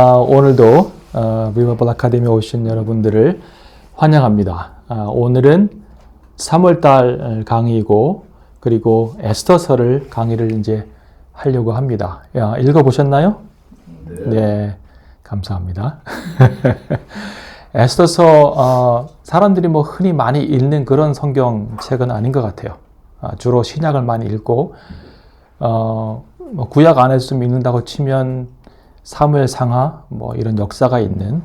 오늘도 리버블 아카데미에 오신 여러분들을 환영합니다. 오늘은 3월달 강의이고 그리고 에스더서를 강의를 이제 하려고 합니다. 읽어보셨나요? 네, 감사합니다. 에스더서 사람들이 뭐 흔히 많이 읽는 그런 성경책은 아닌 것 같아요. 주로 신약을 많이 읽고 뭐 구약 안에서 좀 읽는다고 치면 사무엘 상하 뭐 이런 역사가 있는.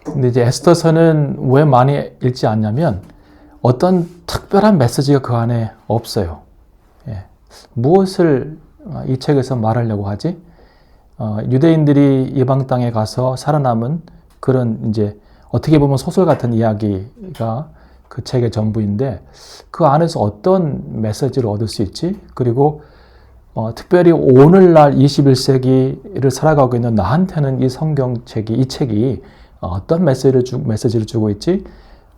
근데 이제 에스더서는 왜 많이 읽지 않냐면 어떤 특별한 메시지가 그 안에 없어요. 무엇을 이 책에서 말하려고 하지? 유대인들이 이방 땅에 가서 살아남은 그런 이제 어떻게 보면 소설 같은 이야기가 그 책의 전부인데 그 안에서 어떤 메시지를 얻을 수 있지? 그리고 특별히 오늘날 21세기를 살아가고 있는 나한테는 이 성경책이, 이 책이 어떤 메시지를 주고 있지?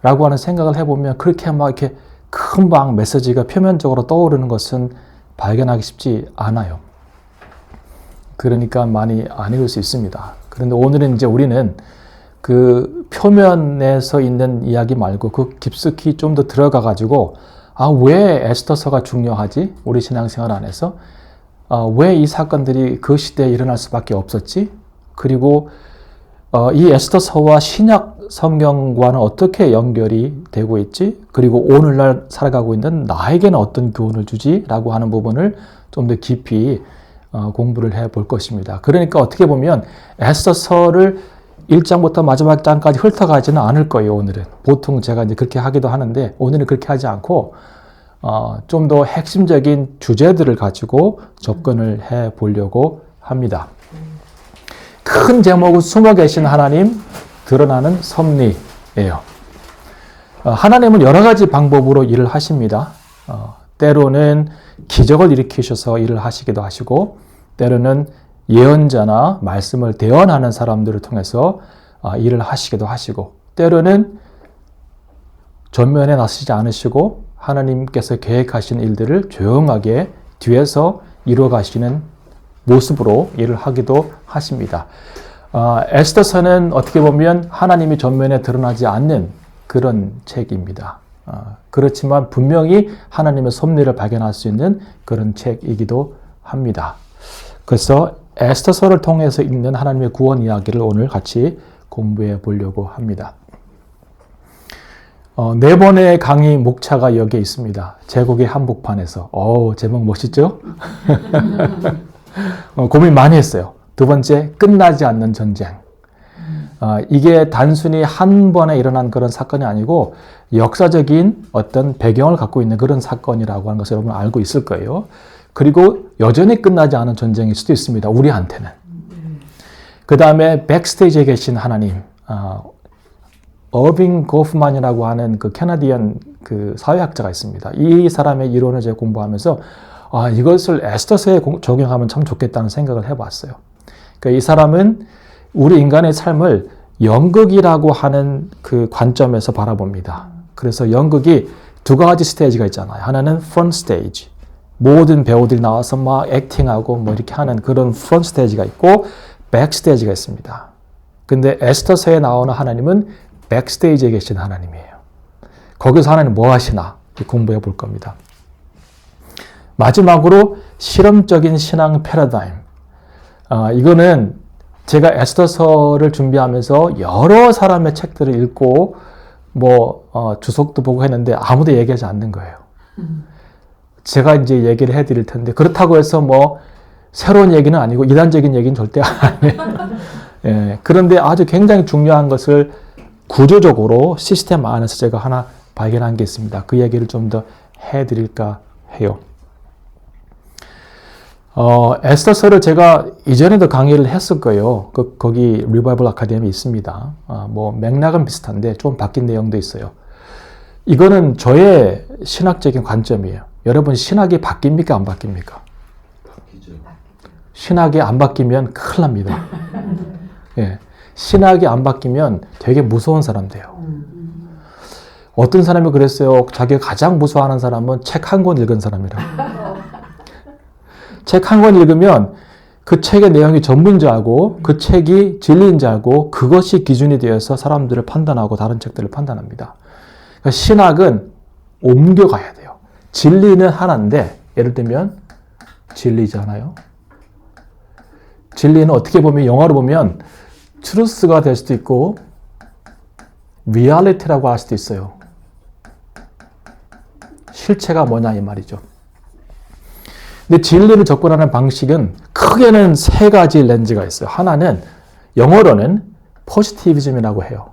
라고 하는 생각을 해보면 그렇게 막 이렇게 금방 메시지가 표면적으로 떠오르는 것은 발견하기 쉽지 않아요. 그러니까 많이 안 읽을 수 있습니다. 그런데 오늘은 이제 우리는 그 표면에서 있는 이야기 말고 그 깊숙이 좀 더 들어가가지고 왜 에스더서가 중요하지? 우리 신앙생활 안에서 왜 이 사건들이 그 시대에 일어날 수밖에 없었지? 그리고 이 에스더서와 신약 성경과는 어떻게 연결이 되고 있지? 그리고 오늘날 살아가고 있는 나에게는 어떤 교훈을 주지? 라고 하는 부분을 좀 더 깊이 공부를 해볼 것입니다. 그러니까 어떻게 보면 에스더서를 1장부터 마지막 장까지 훑어가지는 않을 거예요, 오늘은. 보통 제가 이제 그렇게 하기도 하는데 오늘은 그렇게 하지 않고 좀 더 핵심적인 주제들을 가지고 접근을 해 보려고 합니다. 큰 제목은 숨어 계신 하나님, 드러나는 섭리예요. 하나님은 여러 가지 방법으로 일을 하십니다. 때로는 기적을 일으키셔서 일을 하시기도 하시고, 때로는 예언자나 말씀을 대언하는 사람들을 통해서 일을 하시기도 하시고, 때로는 전면에 나서지 않으시고 하나님께서 계획하신 일들을 조용하게 뒤에서 이루어 가시는 모습으로 일을 하기도 하십니다. 에스더서는 어떻게 보면 하나님이 전면에 드러나지 않는 그런 책입니다. 그렇지만 분명히 하나님의 섭리를 발견할 수 있는 그런 책이기도 합니다. 그래서 에스더서를 통해서 읽는 하나님의 구원 이야기를 오늘 같이 공부해 보려고 합니다. 4번의 강의 목차가 여기에 있습니다. 제국의 한복판에서. 제목 멋있죠? 고민 많이 했어요. 두 번째, 끝나지 않는 전쟁. 이게 단순히 한 번에 일어난 그런 사건이 아니고 역사적인 어떤 배경을 갖고 있는 그런 사건이라고 하는 것을 여러분 알고 있을 거예요. 그리고 여전히 끝나지 않은 전쟁일 수도 있습니다. 우리한테는. 그 다음에 백스테이지에 계신 하나님. 어빙 고프만이라고 하는 그 캐나디언 그 사회학자가 있습니다. 이 사람의 이론을 제가 공부하면서 이것을 에스더서에 적용하면 참 좋겠다는 생각을 해봤어요. 그러니까 이 사람은 우리 인간의 삶을 연극이라고 하는 그 관점에서 바라봅니다. 그래서 연극이 두 가지 스테이지가 있잖아요. 하나는 프론트 스테이지. 모든 배우들이 나와서 막 액팅하고 뭐 이렇게 하는 그런 프론트 스테이지가 있고 백 스테이지가 있습니다. 근데 에스더서에 나오는 하나님은 백스테이지에 계신 하나님이에요. 거기서 하나님 뭐 하시나 공부해 볼 겁니다. 마지막으로 실험적인 신앙 패러다임. 이거는 제가 에스더서를 준비하면서 여러 사람의 책들을 읽고 주석도 보고 했는데 아무도 얘기하지 않는 거예요. 제가 이제 얘기를 해드릴 텐데 그렇다고 해서 새로운 얘기는 아니고 이단적인 얘기는 절대 안 해요. 그런데 아주 굉장히 중요한 것을 구조적으로 시스템 안에서 제가 하나 발견한 게 있습니다. 그 얘기를 좀 더 해드릴까 해요. 에스더서를 제가 이전에도 강의를 했을 거예요. 거기 리바이벌 아카데미 있습니다. 맥락은 비슷한데 좀 바뀐 내용도 있어요. 이거는 저의 신학적인 관점이에요. 여러분 신학이 바뀝니까? 안 바뀝니까? 바뀌죠. 신학이 안 바뀌면 큰일 납니다. 신학이 안 바뀌면 되게 무서운 사람 돼요. 어떤 사람이 그랬어요. 자기가 가장 무서워하는 사람은 책 한 권 읽은 사람이라고. 책 한 권 읽으면 그 책의 내용이 전부인 줄 알고 그 책이 진리인 줄 알고 그것이 기준이 되어서 사람들을 판단하고 다른 책들을 판단합니다. 그러니까 신학은 옮겨가야 돼요. 진리는 하나인데 예를 들면 진리잖아요. 진리는 어떻게 보면 영어로 보면 truth가 될 수도 있고 reality라고 할 수도 있어요. 실체가 뭐냐 이 말이죠. 근데 진리를 접근하는 방식은 크게는 세 가지 렌즈가 있어요. 하나는 영어로는 포지티비즘이라고 해요.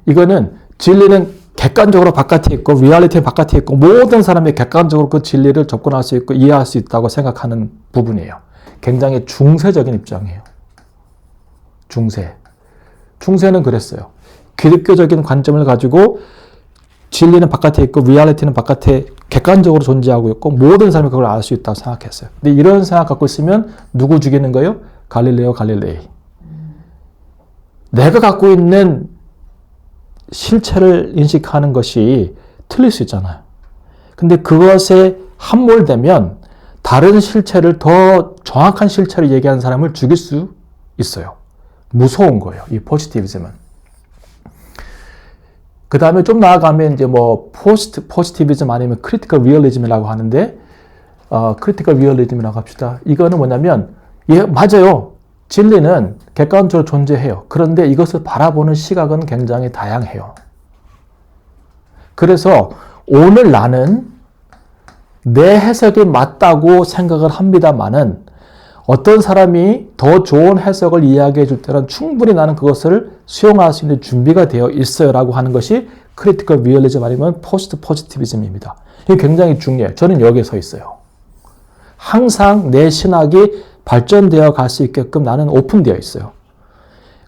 이거는 진리는 객관적으로 바깥에 있고 리얼리티는 바깥에 있고 모든 사람이 객관적으로 그 진리를 접근할 수 있고 이해할 수 있다고 생각하는 부분이에요. 굉장히 중세적인 입장이에요. 중세는 그랬어요. 기독교적인 관점을 가지고 진리는 바깥에 있고 리얼리티는 바깥에 객관적으로 존재하고 있고 모든 사람이 그걸 알 수 있다고 생각했어요. 근데 이런 생각 갖고 있으면 누구 죽이는 거예요? 갈릴레오 갈릴레이. 내가 갖고 있는 실체를 인식하는 것이 틀릴 수 있잖아요. 근데 그것에 함몰되면 다른 실체를 더 정확한 실체를 얘기하는 사람을 죽일 수 있어요. 무서운 거예요. 이 포지티비즘은. 그 다음에 좀 나아가면 이제 뭐 포지티비즘 아니면 크리티컬 리얼리즘이라고 하는데 크리티컬 리얼리즘이라고 합시다. 이거는 뭐냐면 예, 맞아요. 진리는 객관적으로 존재해요. 그런데 이것을 바라보는 시각은 굉장히 다양해요. 그래서 오늘 나는 내 해석이 맞다고 생각을 합니다만은 어떤 사람이 더 좋은 해석을 이야기해 줄 때는 충분히 나는 그것을 수용할 수 있는 준비가 되어 있어요 라고 하는 것이 크리티컬 리얼리즘 아니면 포스트 포지티비즘입니다. 이게 굉장히 중요해요. 저는 여기에 서 있어요. 항상 내 신학이 발전되어 갈 수 있게끔 나는 오픈되어 있어요.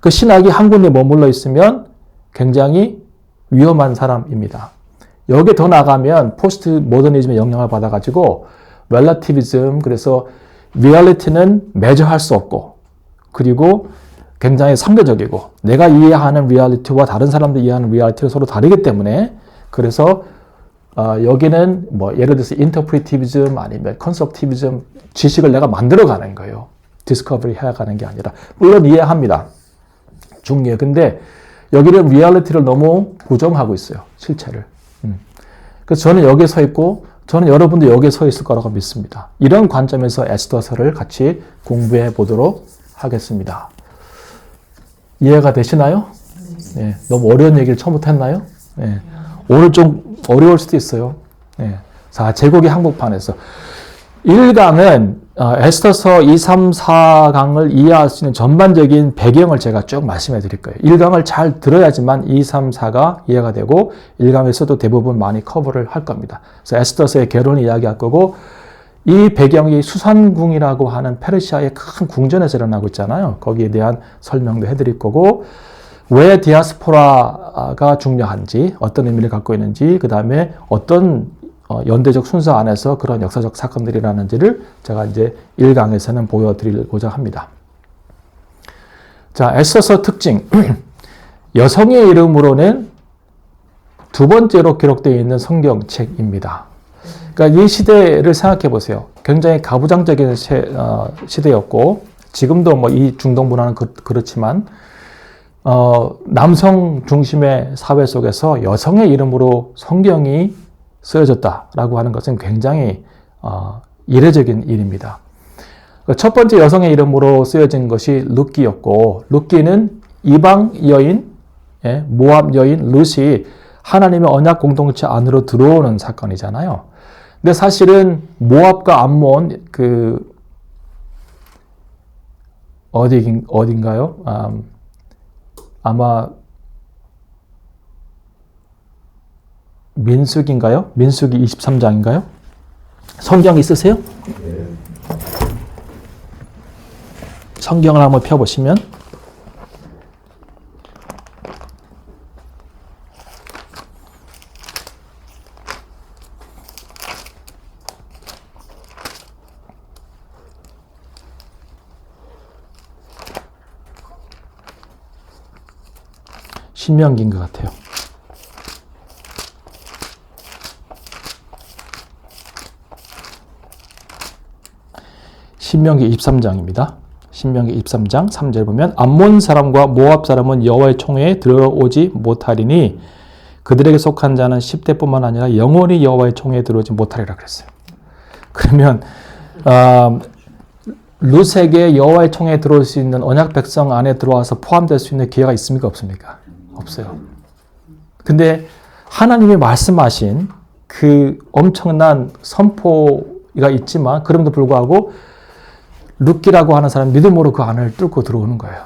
그 신학이 한 군데 머물러 있으면 굉장히 위험한 사람입니다. 여기에 더 나가면 포스트 모더니즘의 영향을 받아가지고 relativism, 그래서 리얼리티는 매저할 수 없고 그리고 굉장히 상대적이고 내가 이해하는 리얼리티와 다른 사람들이 이해하는 리얼리티가 서로 다르기 때문에 그래서 여기는 뭐 예를 들어서 인터프리티비즘 아니면 컨셉티비즘 지식을 내가 만들어가는 거예요. 디스커버리 해가는 게 아니라 물론 이해합니다. 중요해요. 근데 여기는 리얼리티를 너무 부정하고 있어요. 실체를. 그래서 저는 여기에 서 있고 저는 여러분도 여기에 서 있을 거라고 믿습니다. 이런 관점에서 에스더서를 같이 공부해 보도록 하겠습니다. 이해가 되시나요? 네, 너무 어려운 얘기를 처음부터 했나요? 네. 오늘 좀 어려울 수도 있어요. 네. 자, 제국의 한복판에서 1강은 에스더서 2, 3, 4강을 이해할 수 있는 전반적인 배경을 제가 쭉 말씀해 드릴 거예요. 1강을 잘 들어야지만 2, 3, 4가 이해가 되고 1강에서도 대부분 많이 커버를 할 겁니다. 그래서 에스더서의 결혼을 이야기할 거고 이 배경이 수산궁이라고 하는 페르시아의 큰 궁전에서 일어나고 있잖아요. 거기에 대한 설명도 해드릴 거고 왜 디아스포라가 중요한지, 어떤 의미를 갖고 있는지, 그 다음에 어떤 연대적 순서 안에서 그런 역사적 사건들이 일어나는지를 제가 이제 1강에서는 보여드리고자 합니다. 자, 에스더서 특징. 여성의 이름으로는 두 번째로 기록되어 있는 성경책입니다. 그러니까 이 시대를 생각해 보세요. 굉장히 가부장적인 시대였고, 지금도 뭐 이 중동 문화는 그렇지만, 남성 중심의 사회 속에서 여성의 이름으로 성경이 쓰여졌다라고 하는 것은 굉장히 이례적인 일입니다. 첫 번째 여성의 이름으로 쓰여진 것이 룻기였고, 룻기는 이방 여인, 모압 여인 룻이 하나님의 언약 공동체 안으로 들어오는 사건이잖아요. 근데 사실은 모압과 암몬 어딘가요? 아마 민수기인가요? 민수기 23장인가요? 성경 있으세요? 성경을 한번 펴보시면 신명기인 것 같아요. 신명기 23장입니다. 신명기 23장 3절 보면 암몬 사람과 모압 사람은 여호와의 총회에 들어오지 못하리니 그들에게 속한 자는 10대뿐만 아니라 영원히 여호와의 총회에 들어오지 못하리라 그랬어요. 그러면 룻에게 여호와의 총회에 들어올 수 있는 언약 백성 안에 들어와서 포함될 수 있는 기회가 있습니까? 없습니까? 없어요. 근데 하나님이 말씀하신 그 엄청난 선포가 있지만 그럼에도 불구하고 룻기라고 하는 사람 믿음으로 그 안을 뚫고 들어오는 거예요.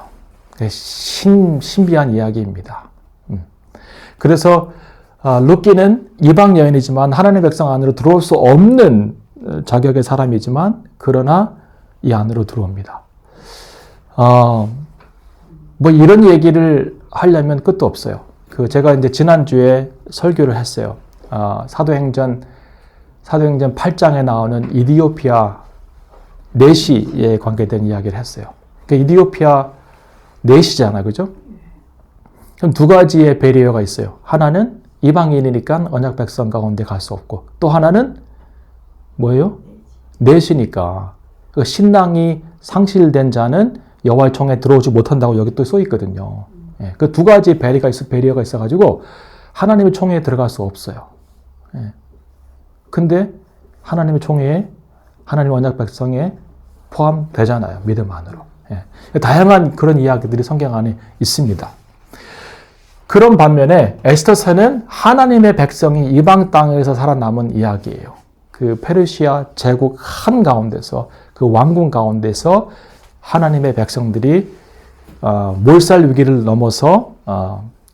신비한 이야기입니다. 그래서 룻기는 이방 여인이지만 하나님의 백성 안으로 들어올 수 없는 자격의 사람이지만 그러나 이 안으로 들어옵니다. 뭐 이런 얘기를 하려면 끝도 없어요. 제가 이제 지난주에 설교를 했어요. 사도행전 8장에 나오는 이디오피아 내시에 관계된 이야기를 했어요. 이디오피아 내시잖아요. 그죠? 그럼 두 가지의 배리어가 있어요. 하나는 이방인이니까 언약 백성 가운데 갈 수 없고 또 하나는 뭐예요? 내시니까 신랑이 상실된 자는 여호와의 총회에 들어오지 못한다고 여기 또 써 있거든요. 그 두 가지 배리어가 있어가지고 하나님의 총회에 들어갈 수 없어요. 근데 하나님의 총회에 하나님 언약 백성에 포함되잖아요. 믿음 안으로. 다양한 그런 이야기들이 성경 안에 있습니다. 그런 반면에 에스더서는 하나님의 백성이 이방 땅에서 살아남은 이야기예요. 그 페르시아 제국 한가운데서 그 왕궁 가운데서 하나님의 백성들이 몰살 위기를 넘어서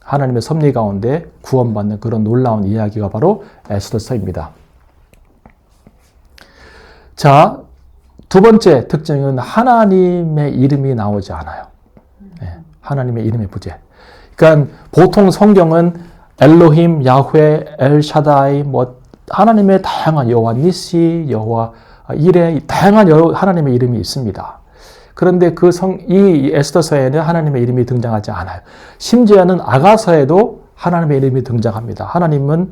하나님의 섭리 가운데 구원받는 그런 놀라운 이야기가 바로 에스더서입니다. 자, 두 번째 특징은 하나님의 이름이 나오지 않아요. 하나님의 이름의 부재. 그러니까 보통 성경은 엘로힘, 야훼, 엘샤다이, 뭐 하나님의 다양한 여호와 니시, 여호와 이레 다양한 하나님의 이름이 있습니다. 그런데 이 에스더서에는 하나님의 이름이 등장하지 않아요. 심지어는 아가서에도 하나님의 이름이 등장합니다. 하나님은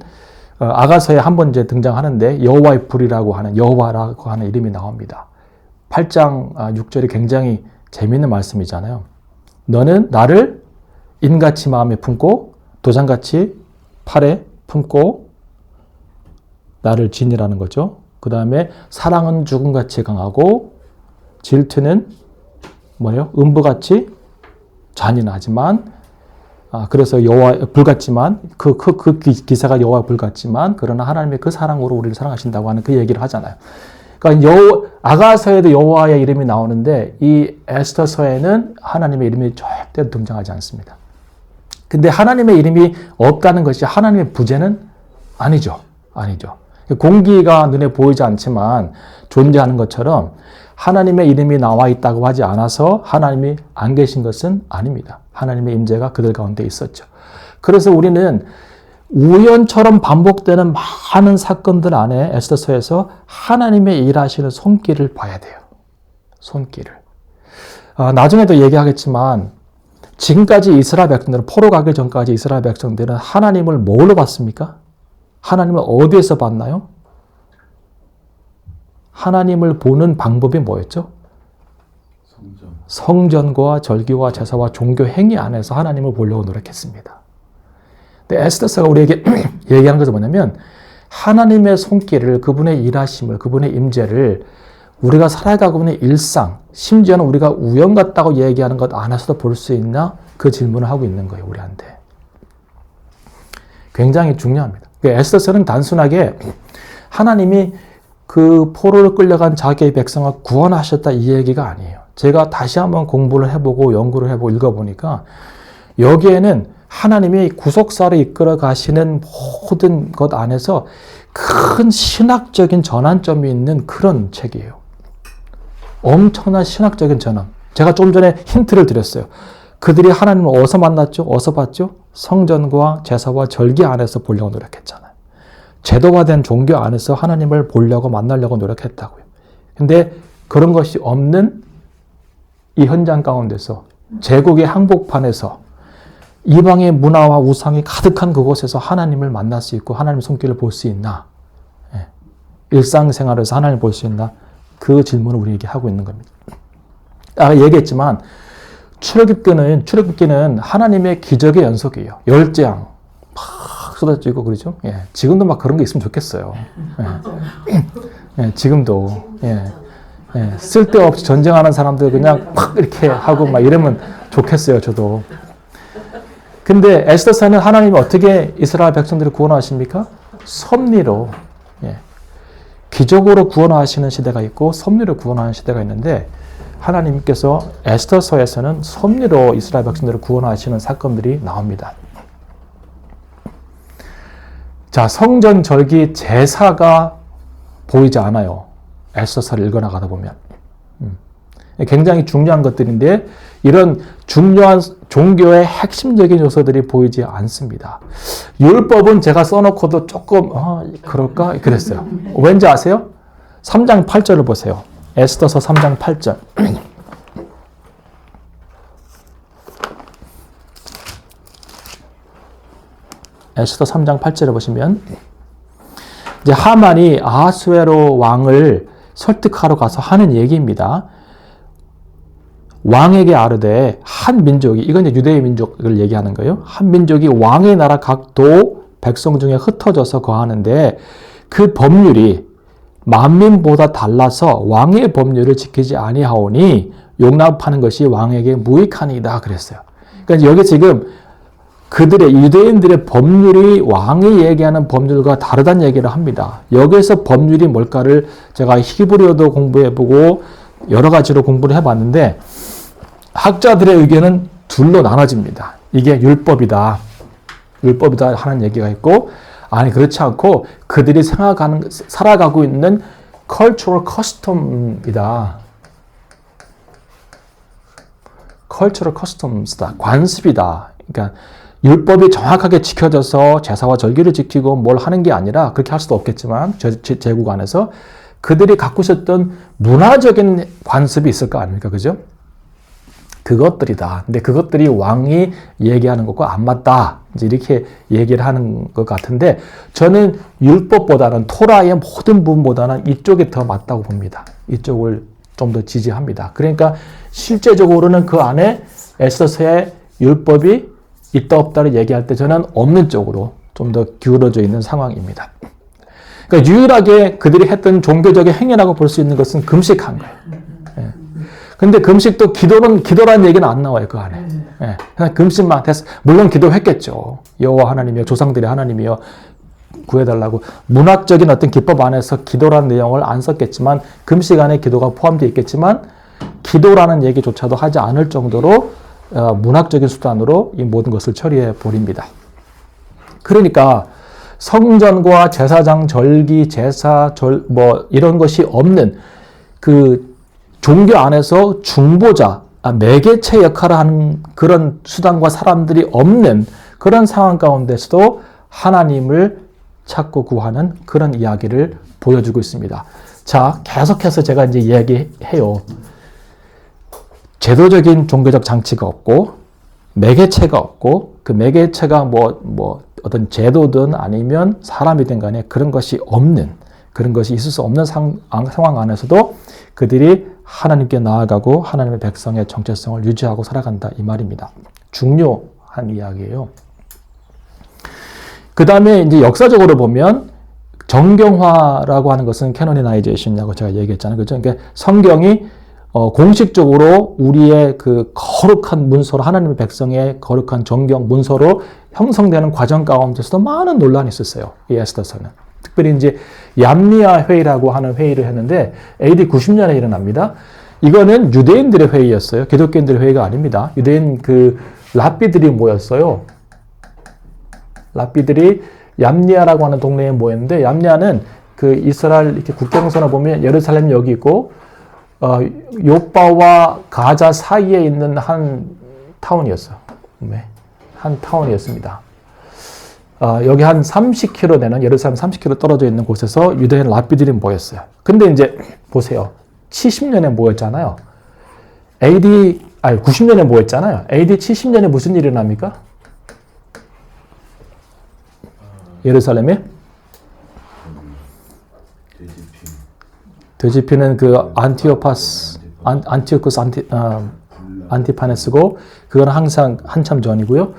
아가서에 한 번 이제 등장하는데 여호와의 불이라고 하는 여호와라고 하는 이름이 나옵니다. 8장 6절이 굉장히 재미있는 말씀이잖아요. 너는 나를 인같이 마음에 품고 도장같이 팔에 품고 나를 지니라는 거죠. 그 다음에 사랑은 죽음같이 강하고 질투는 뭐예요? 음부같이 잔인하지만 그래서 여호와 불같지만 그 기사가 여호와 불같지만 그러나 하나님의 그 사랑으로 우리를 사랑하신다고 하는 그 얘기를 하잖아요. 그러니까 아가서에도 여호와의 이름이 나오는데 이 에스더서에는 하나님의 이름이 절대 등장하지 않습니다. 근데 하나님의 이름이 없다는 것이 하나님의 부재는 아니죠. 공기가 눈에 보이지 않지만 존재하는 것처럼 하나님의 이름이 나와 있다고 하지 않아서 하나님이 안 계신 것은 아닙니다. 하나님의 임재가 그들 가운데 있었죠. 그래서 우리는 우연처럼 반복되는 많은 사건들 안에 에스더서에서 하나님의 일하시는 손길을 봐야 돼요. 손길을. 나중에도 얘기하겠지만 지금까지 이스라엘 백성들은 포로 가기 전까지 이스라엘 백성들은 하나님을 뭘로 봤습니까? 하나님을 어디에서 봤나요? 하나님을 보는 방법이 뭐였죠? 성전과 절기와 제사와 종교 행위 안에서 하나님을 보려고 노력했습니다. 근데 에스더서가 우리에게 얘기하는 것은 뭐냐면 하나님의 손길을, 그분의 일하심을, 그분의 임재를 우리가 살아가고 있는 일상, 심지어는 우리가 우연 같다고 얘기하는 것 안에서도 볼 수 있나? 그 질문을 하고 있는 거예요, 우리한테. 굉장히 중요합니다. 에스더서는 단순하게 하나님이 그 포로를 끌려간 자기의 백성을 구원하셨다 이 얘기가 아니에요. 제가 다시 한번 공부를 해보고 연구를 해보고 읽어보니까 여기에는 하나님이 구속사를 이끌어 가시는 모든 것 안에서 큰 신학적인 전환점이 있는 그런 책이에요. 엄청난 신학적인 전환. 제가 좀 전에 힌트를 드렸어요. 그들이 하나님을 어디서 만났죠? 어디서 봤죠? 성전과 제사와 절기 안에서 보려고 노력했잖아요. 제도화된 종교 안에서 하나님을 보려고 만나려고 노력했다고요. 근데 그런 것이 없는 이 현장 가운데서 제국의 한복판에서 이방의 문화와 우상이 가득한 그곳에서 하나님을 만날 수 있고 하나님의 손길을 볼 수 있나? 일상생활에서 하나님을 볼 수 있나? 그 질문을 우리에게 하고 있는 겁니다. 아까 얘기했지만 출애굽기는 하나님의 기적의 연속이에요. 열재앙 막 쏟아지고 그러죠. 예, 지금도 막 그런 게 있으면 좋겠어요. 예, 지금도 쓸데없이 전쟁하는 사람들 그냥 팍 이렇게 하고 막 이러면 좋겠어요. 저도. 근데 에스더서는 하나님이 어떻게 이스라엘 백성들을 구원하십니까? 섭리로, 기적으로 구원하시는 시대가 있고 섭리로 구원하는 시대가 있는데 하나님께서 에스더서에서는 섭리로 이스라엘 백성들을 구원하시는 사건들이 나옵니다. 자, 성전 절기 제사가 보이지 않아요. 에스더서를 읽어나가다 보면. 굉장히 중요한 것들인데 이런 중요한 종교의 핵심적인 요소들이 보이지 않습니다. 율법은 제가 써놓고도 조금 그럴까? 그랬어요. 왠지 아세요? 3장 8절을 보세요. 에스더서 3장 8절. 에스더 3장 8절을 보시면 이제 하만이 아하수에로 왕을 설득하러 가서 하는 얘기입니다. 왕에게 아르되 한 민족이, 이건 이제 유대의 민족을 얘기하는 거예요. 한 민족이 왕의 나라 각도 백성 중에 흩어져서 거하는데 그 법률이 만민보다 달라서 왕의 법률을 지키지 아니하오니 용납하는 것이 왕에게 무익하니이다 그랬어요. 그러니까 여기 지금 그들의 유대인들의 법률이 왕이 얘기하는 법률과 다르다는 얘기를 합니다. 여기에서 법률이 뭘까를 제가 히브리어도 공부해보고 여러 가지로 공부를 해봤는데 학자들의 의견은 둘로 나눠집니다. 이게 율법이다 하는 얘기가 있고 아니 그렇지 않고 그들이 살아가고 있는 cultural custom이다. cultural customs다. 관습이다. 그러니까 율법이 정확하게 지켜져서 제사와 절기를 지키고 뭘 하는 게 아니라 그렇게 할 수도 없겠지만 제국 안에서 그들이 갖고 있었던 문화적인 관습이 있을 거 아닙니까? 그죠? 그것들이다. 근데 그것들이 왕이 얘기하는 것과 안 맞다. 이제 이렇게 얘기를 하는 것 같은데 저는 율법보다는 토라의 모든 부분보다는 이쪽이 더 맞다고 봅니다. 이쪽을 좀 더 지지합니다. 그러니까 실제적으로는 그 안에 에스더서의 율법이 있다 없다를 얘기할 때 저는 없는 쪽으로 좀 더 기울어져 있는 상황입니다. 그러니까 유일하게 그들이 했던 종교적인 행위라고 볼 수 있는 것은 금식한 거예요. 근데 금식도 기도라는 얘기는 안 나와요, 그 안에. 그냥 금식만 했어. 물론 기도했겠죠. 여호와 하나님이여, 조상들의 하나님이여, 구해달라고. 문학적인 어떤 기법 안에서 기도라는 내용을 안 썼겠지만, 금식 안에 기도가 포함되어 있겠지만, 기도라는 얘기조차도 하지 않을 정도로 문학적인 수단으로 이 모든 것을 처리해 버립니다. 그러니까 성전과 제사장, 절기, 제사, 이런 것이 없는 그 종교 안에서 중보자, 매개체 역할을 하는 그런 수단과 사람들이 없는 그런 상황 가운데서도 하나님을 찾고 구하는 그런 이야기를 보여주고 있습니다. 자, 계속해서 제가 이제 이야기해요. 제도적인 종교적 장치가 없고, 매개체가 없고, 그 매개체가 어떤 제도든 아니면 사람이든 간에 그런 것이 없는, 그런 것이 있을 수 없는 상황 안에서도 그들이 하나님께 나아가고 하나님의 백성의 정체성을 유지하고 살아간다 이 말입니다. 중요한 이야기예요. 그 다음에 이제 역사적으로 보면 정경화라고 하는 것은 캐노니나이제이션이라고 제가 얘기했잖아요. 그렇죠? 그러니까 성경이 공식적으로 우리의 그 거룩한 문서로 하나님의 백성의 거룩한 정경 문서로 형성되는 과정 가운데서도 많은 논란이 있었어요. 이 에스더서는. 특별히 이제 얌리아 회의라고 하는 회의를 했는데 AD 90년에 일어납니다. 이거는 유대인들의 회의였어요. 기독교인들의 회의가 아닙니다. 유대인 그 랍비들이 모였어요. 랍비들이 얌리아라고 하는 동네에 모였는데 얌리아는 그 이스라엘 이렇게 국경선을 보면 예루살렘이 여기 있고 요바와 가자 사이에 있는 한 타운이었어요. 한 타운이었습니다. 여기 한 30km 되는 예루살렘 30km 떨어져 있는 곳에서 유대인 랍비들이 모였어요. 근데 이제 보세요. 70년에 모였잖아요. 90년에 모였잖아요. AD 70년에 무슨 일이 일어납니까? 예루살렘에? 뒤집히는 그 안티오쿠스 안티파네스고, 그건 항상 한참 전이고요.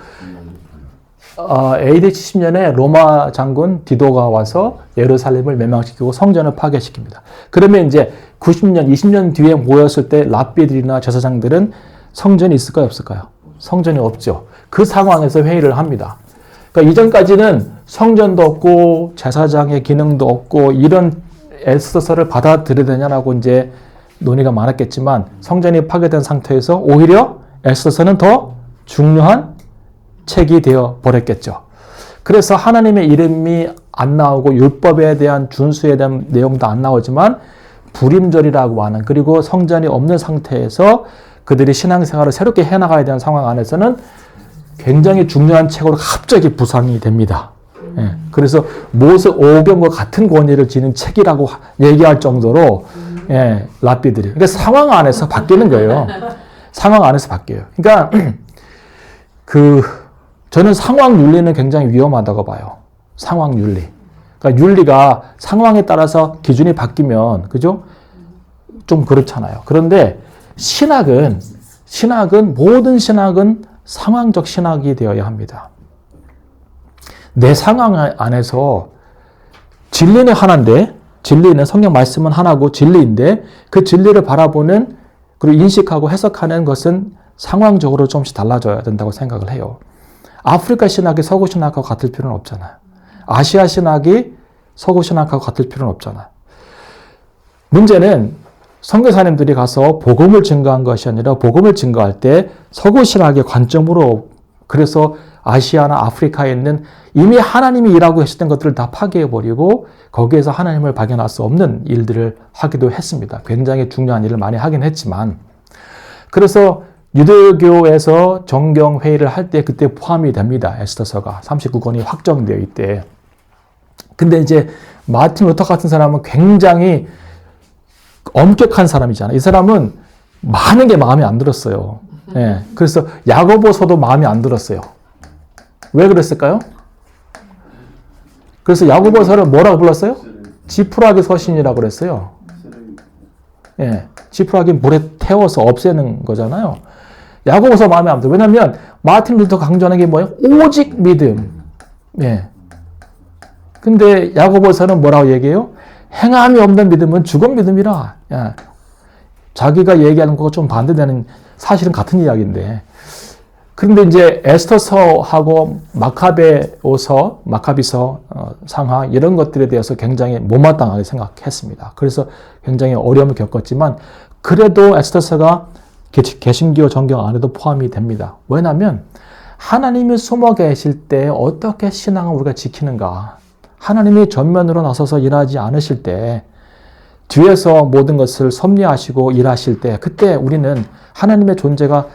AD 70년에 로마 장군 디도가 와서 예루살렘을 멸망시키고 성전을 파괴시킵니다. 그러면 이제 90년, 20년 뒤에 모였을 때 랍비들이나 제사장들은 성전이 있을까요, 없을까요? 성전이 없죠. 그 상황에서 회의를 합니다. 그러니까 이전까지는 성전도 없고 제사장의 기능도 없고 이런 에스더서를 받아들여야 되냐라고 이제 논의가 많았겠지만, 성전이 파괴된 상태에서 오히려 에스더서는 더 중요한 책이 되어 버렸겠죠. 그래서 하나님의 이름이 안 나오고 율법에 대한 준수에 대한 내용도 안 나오지만 불임절이라고 하는, 그리고 성전이 없는 상태에서 그들이 신앙생활을 새롭게 해나가야 되는 상황 안에서는 굉장히 중요한 책으로 갑자기 부상이 됩니다. 예, 그래서 모세 오경과 같은 권위를 지닌 책이라고 얘기할 정도로 랍비들이. 그러니까 상황 안에서 바뀌는 거예요. 상황 안에서 바뀌어요. 그러니까 저는 상황 윤리는 굉장히 위험하다고 봐요. 상황 윤리. 그러니까 윤리가 상황에 따라서 기준이 바뀌면, 그죠? 좀 그렇잖아요. 그런데 모든 신학은 상황적 신학이 되어야 합니다. 내 상황 안에서 진리는 하나인데, 진리는 성경 말씀은 하나고 진리인데, 그 진리를 바라보는, 그리고 인식하고 해석하는 것은 상황적으로 조금씩 달라져야 된다고 생각을 해요. 아프리카 신학이 서구 신학하고 같을 필요는 없잖아요. 아시아 신학이 서구 신학하고 같을 필요는 없잖아요. 문제는 선교사님들이 가서 복음을 증거한 것이 아니라, 복음을 증거할 때 서구 신학의 관점으로, 그래서 아시아나 아프리카에 있는 이미 하나님이 일하고 계셨던 것들을 다 파괴해버리고 거기에서 하나님을 발견할 수 없는 일들을 하기도 했습니다. 굉장히 중요한 일을 많이 하긴 했지만, 그래서 유대교에서 정경회의를 할 때 그때 포함이 됩니다. 에스더서가 39권이 확정되어 있대. 근데 이제 마틴 루터 같은 사람은 굉장히 엄격한 사람이잖아요. 이 사람은 많은 게 마음에 안 들었어요. 예, 그래서 야고보서도 마음에 안 들었어요. 왜 그랬을까요? 그래서 야고보서를 뭐라고 불렀어요? 지푸라기 서신이라고 그랬어요. 예, 지푸라기 물에 태워서 없애는 거잖아요. 야고보서 마음에 안 들어요. 왜냐하면 마틴 루터 강조하는 게 뭐예요? 오직 믿음. 예. 근데 야고보서는 뭐라고 얘기해요? 행함이 없는 믿음은 죽은 믿음이라. 예. 자기가 얘기하는 거가 좀 반대되는, 사실은 같은 이야기인데. 그런데 이제 에스더서하고 마카비서 상하 이런 것들에 대해서 굉장히 못마땅하게 생각했습니다. 그래서 굉장히 어려움을 겪었지만, 그래도 에스더서가 개신교 정경 안에도 포함이 됩니다. 왜냐하면 하나님이 숨어 계실 때 어떻게 신앙을 우리가 지키는가, 하나님이 전면으로 나서서 일하지 않으실 때, 뒤에서 모든 것을 섭리하시고 일하실 때, 그때 우리는 하나님의 존재가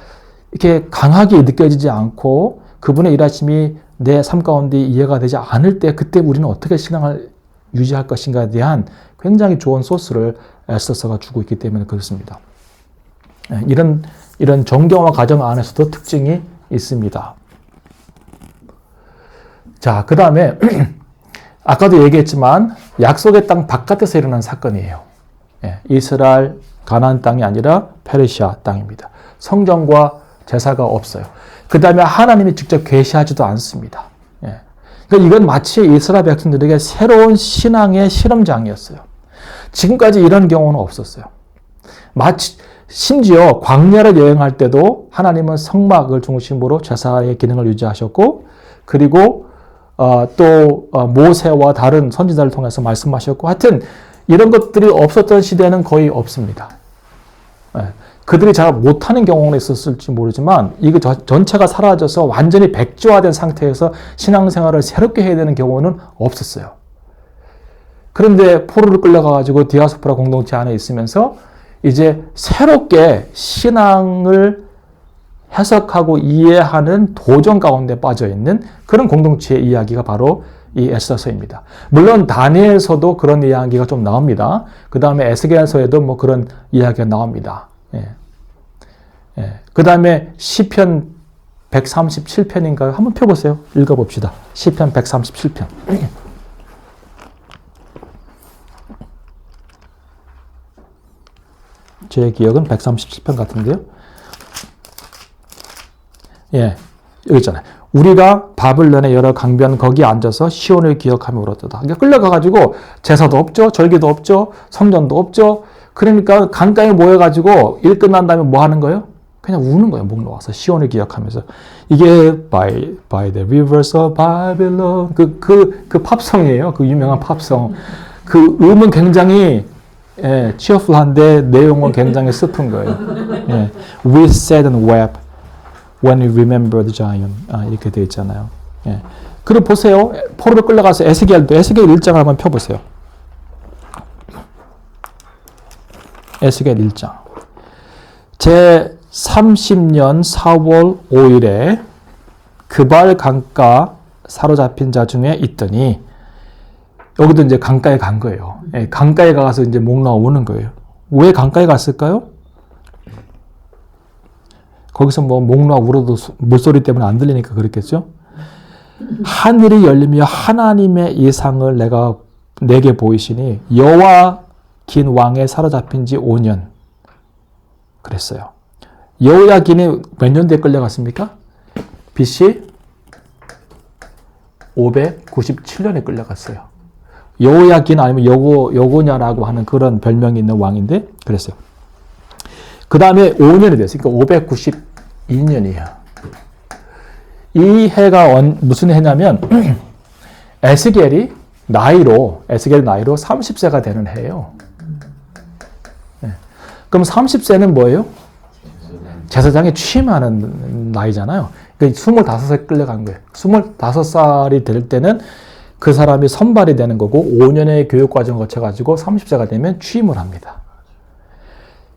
이렇게 강하게 느껴지지 않고 그분의 일하심이 내 삶 가운데 이해가 되지 않을 때, 그때 우리는 어떻게 신앙을 유지할 것인가에 대한 굉장히 좋은 소스를 에스더서가 주고 있기 때문에 그렇습니다. 이런 정경화 과정 안에서도 특징이 있습니다. 자, 그 다음에 아까도 얘기했지만 약속의 땅 바깥에서 일어난 사건이에요. 이스라엘 가나안 땅이 아니라 페르시아 땅입니다. 성전과 제사가 없어요. 그 다음에 하나님이 직접 계시하지도 않습니다. 그러니까 이건 마치 이스라엘 백성들에게 새로운 신앙의 실험장이었어요. 지금까지 이런 경우는 없었어요. 심지어 광야를 여행할 때도 하나님은 성막을 중심으로 제사의 기능을 유지하셨고, 그리고 또 모세와 다른 선지자를 통해서 말씀하셨고, 하여튼 이런 것들이 없었던 시대는 거의 없습니다. 그들이 잘 못하는 경우는 있었을지 모르지만 이거 전체가 사라져서 완전히 백지화된 상태에서 신앙생활을 새롭게 해야 되는 경우는 없었어요. 그런데 포로를 끌려가가지고 디아스포라 공동체 안에 있으면서 이제 새롭게 신앙을 해석하고 이해하는 도전 가운데 빠져있는 그런 공동체의 이야기가 바로 이 에스더서입니다. 물론 다니엘서도 그런 이야기가 좀 나옵니다. 그 다음에 에스겔서에도 뭐 그런 이야기가 나옵니다. 그 다음에 시편 137편인가요? 한번 펴보세요. 읽어봅시다. 시편 137편. 제 기억은 137편 같은데요. 예, 여기 있잖아요. 우리가 바벨론의 여러 강변 거기에 앉아서 시온을 기억하며 울었도다. 그러니까 끌려가가지고 제사도 없죠. 절기도 없죠. 성전도 없죠. 그러니까 강가에 모여가지고 일 끝난 다음에 뭐 하는 거예요? 그냥 우는 거예요. 목 놓아서 시온을 기억하면서. 이게 by the rivers of Babylon 그 팝송이에요. 그 유명한 팝송. 그 음은 굉장히 cheerful한데 내용은 굉장히 슬픈 거예요. 예. We sat and wept when we remembered Zion. 이렇게 되어 있잖아요. 예. 그리고 보세요. 포로로 끌려가서 에스겔 1장을 한번 펴보세요. 에스겔 1장. 제 30년 4월 5일에 그발 강가 사로잡힌 자 중에 있더니 여기도 이제 강가에 간 거예요. 예, 강가에 가서 이제 목 놓아 우는 거예요. 왜 강가에 갔을까요? 거기서 뭐 목 놓아 울어도 물소리 때문에 안 들리니까 그렇겠죠? 하늘이 열리며 하나님의 이상을 내게 보이시니 여호야긴 왕에 사로잡힌 지 5년. 그랬어요. 여호야긴이 몇 년대에 끌려갔습니까? BC 597년에 끌려갔어요. 여호야긴 아니면 여고냐라고 하는 그런 별명이 있는 왕인데 그랬어요. 그 다음에 5년이 됐어요. 그러니까 592년이에요. 이 해가 무슨 해냐면 에스겔이 나이로 30세가 되는 해예요. 네. 그럼 30세는 뭐예요? 제사장에 취임하는 나이잖아요. 그러니까 25살에 끌려간 거예요. 25살이 될 때는 그 사람이 선발이 되는 거고 5년의 교육 과정을 거쳐가지고 30세가 되면 취임을 합니다.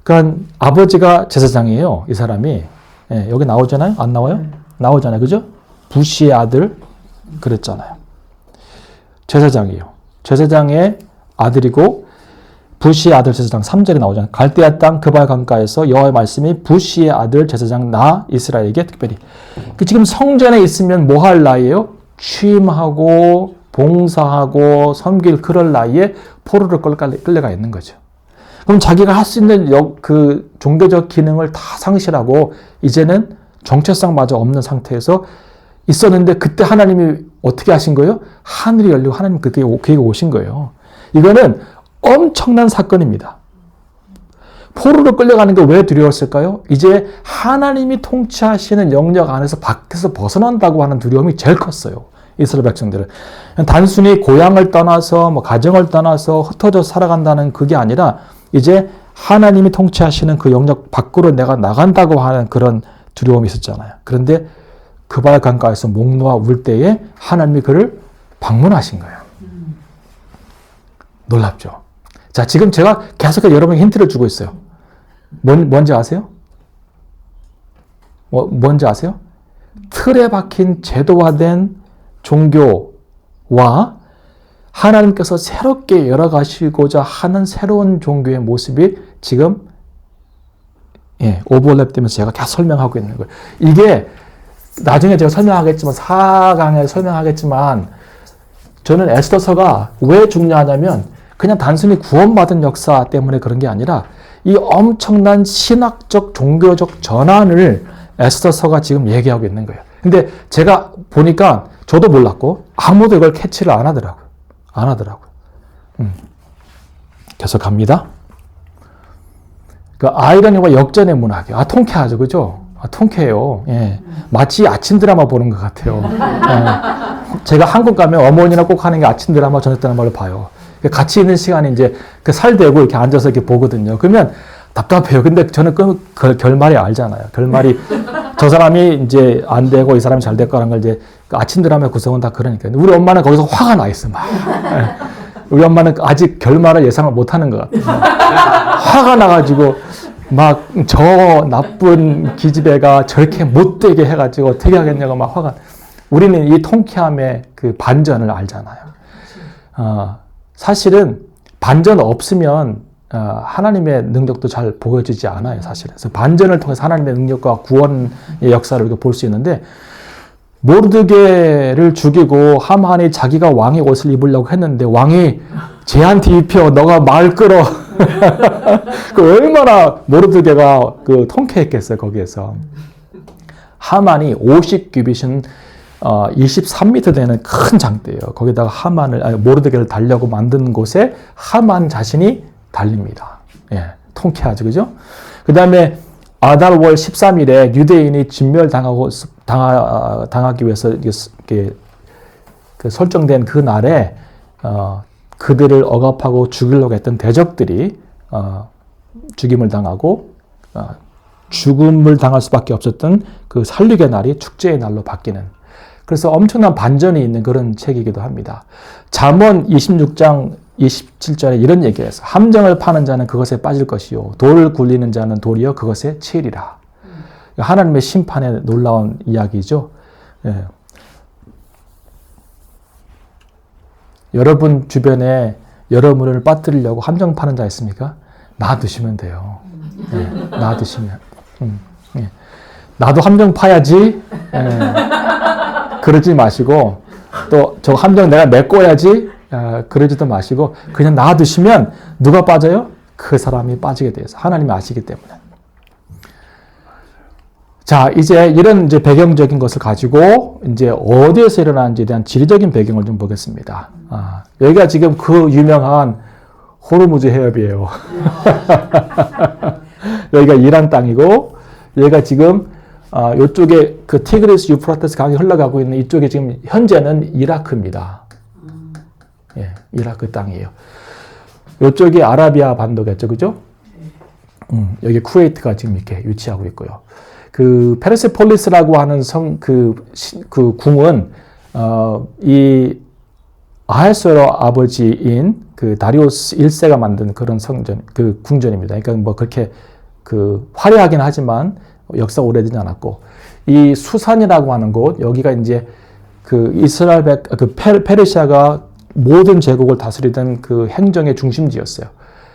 그러니까 아버지가 제사장이에요. 이 사람이. 예, 여기 나오잖아요? 안 나와요? 나오잖아요. 그죠? 부시의 아들 그랬잖아요. 제사장이에요. 제사장의 아들이고 부시의 아들 제사장 3절에 나오잖아요. 갈대아 땅 그발 강가에서 여호와의 말씀이 부시의 아들 제사장 나 이스라엘에게 특별히. 지금 성전에 있으면 뭐 할 나이예요? 취임하고 봉사하고 섬길 그럴 나이에 포로로 끌려가 있는 거죠. 그럼 자기가 할 수 있는 그 종교적 기능을 다 상실하고 이제는 정체성마저 없는 상태에서 있었는데 그때 하나님이 어떻게 하신 거예요? 하늘이 열리고 하나님 그게 오신 거예요. 이거는 엄청난 사건입니다. 포로로 끌려가는 게 왜 두려웠을까요? 이제 하나님이 통치하시는 영역 안에서 밖에서 벗어난다고 하는 두려움이 제일 컸어요. 이스라엘 백성들은. 단순히 고향을 떠나서 뭐 가정을 떠나서 흩어져 살아간다는 그게 아니라 이제 하나님이 통치하시는 그 영역 밖으로 내가 나간다고 하는 그런 두려움이 있었잖아요. 그런데 그발 강가에서 목 놓아 울 때에 하나님이 그를 방문하신 거예요. 놀랍죠? 자, 지금 제가 계속해서 여러분에게 힌트를 주고 있어요. 뭔지 아세요? 뭔지 아세요? 틀에 박힌 제도화된 종교와 하나님께서 새롭게 열어가시고자 하는 새로운 종교의 모습이 지금 오버랩 되면서 제가 계속 설명하고 있는 거예요. 이게 나중에 제가 설명하겠지만 4강에 설명하겠지만 저는 에스더서가 왜 중요하냐면 그냥 단순히 구원받은 역사 때문에 그런 게 아니라 이 엄청난 신학적 종교적 전환을 에스더서가 지금 얘기하고 있는 거예요. 근데 제가 보니까 저도 몰랐고 아무도 이걸 캐치를 안 하더라고요. 계속 갑니다. 그 아이러니와 역전의 문학이요. 통쾌하죠, 그죠? 통쾌해요. 예. 마치 아침 드라마 보는 것 같아요. 예. 제가 한국 가면 어머니랑 꼭 하는 게 아침 드라마, 저녁 드라마를 봐요. 같이 있는 시간이 이제 그 살대고 이렇게 앉아서 이렇게 보거든요. 그러면 답답해요. 근데 저는 그 결말이 알잖아요. 결말이 저 사람이 이제 안 되고 이 사람이 잘 될 거라는 걸 이제 아침 드라마의 구성은 다 그러니까. 우리 엄마는 거기서 화가 나 있어, 막. 우리 엄마는 아직 결말을 예상을 못 하는 것 같아요. 화가 나가지고 막 저 나쁜 기집애가 저렇게 못되게 해가지고 어떻게 하겠냐고 막 화가. 우리는 이 통쾌함의 그 반전을 알잖아요. 사실은 반전 없으면 하나님의 능력도 잘 보여지지 않아요, 사실은. 그래서 반전을 통해서 하나님의 능력과 구원의 역사를 볼 수 있는데, 모르드게를 죽이고 하만이 자기가 왕의 옷을 입으려고 했는데 왕이 쟤한테 입혀, 너가 말 끌어. 그 얼마나 모르드게가 그 통쾌했겠어요, 거기에서. 하만이 50규빗은 23m 되는 큰 장대예요. 거기다가 모르드게를 달려고 만든 곳에 하만 자신이 달립니다. 예, 통쾌하죠, 그죠? 그 다음에 아달월 13일에 유대인이 당하기 위해서 이렇게 그 설정된 그 날에 그들을 억압하고 죽이려고 했던 대적들이 죽임을 당하고 죽음을 당할 수밖에 없었던 그 살육의 날이 축제의 날로 바뀌는, 그래서 엄청난 반전이 있는 그런 책이기도 합니다. 잠언 26장 27절에 이런 얘기를 해서 함정을 파는 자는 그것에 빠질 것이요 돌을 굴리는 자는 도리어 그것에 치이리라. 하나님의 심판의 놀라운 이야기죠. 예. 여러분 주변에 여러분을 빠뜨리려고 함정 파는 자 있습니까? 놔두시면 돼요. 예, 놔두시면. 예. 나도 함정 파야지. 예. 그러지 마시고, 또 저 함정 내가 메꿔야지. 그러지도 마시고 그냥 놔두시면 누가 빠져요? 그 사람이 빠지게 돼서 하나님이 아시기 때문에. 자, 이제 이런 이제 배경적인 것을 가지고 이제 어디에서 일어나는지에 대한 지리적인 배경을 좀 보겠습니다. 여기가 지금 그 유명한 호르무즈 해협이에요. 여기가 이란 땅이고, 여기가 지금 이쪽에 그 티그리스 유프라테스 강이 흘러가고 있는 이쪽에 지금 현재는 이라크입니다. 예, 이라크 땅이에요. 이쪽이 아라비아 반도겠죠, 그죠? 여기 쿠웨이트가 지금 이렇게 위치하고 있고요. 그 페르세폴리스라고 하는 그 궁은 이 아하수에로 아버지인 그 다리우스 1세가 만든 그런 그 궁전입니다. 그러니까 뭐 그렇게 그 화려하긴 하지만 역사가 오래되지 않았고, 이 수산이라고 하는 곳, 여기가 이제 그 페르시아가 모든 제국을 다스리던 그 행정의 중심지였어요.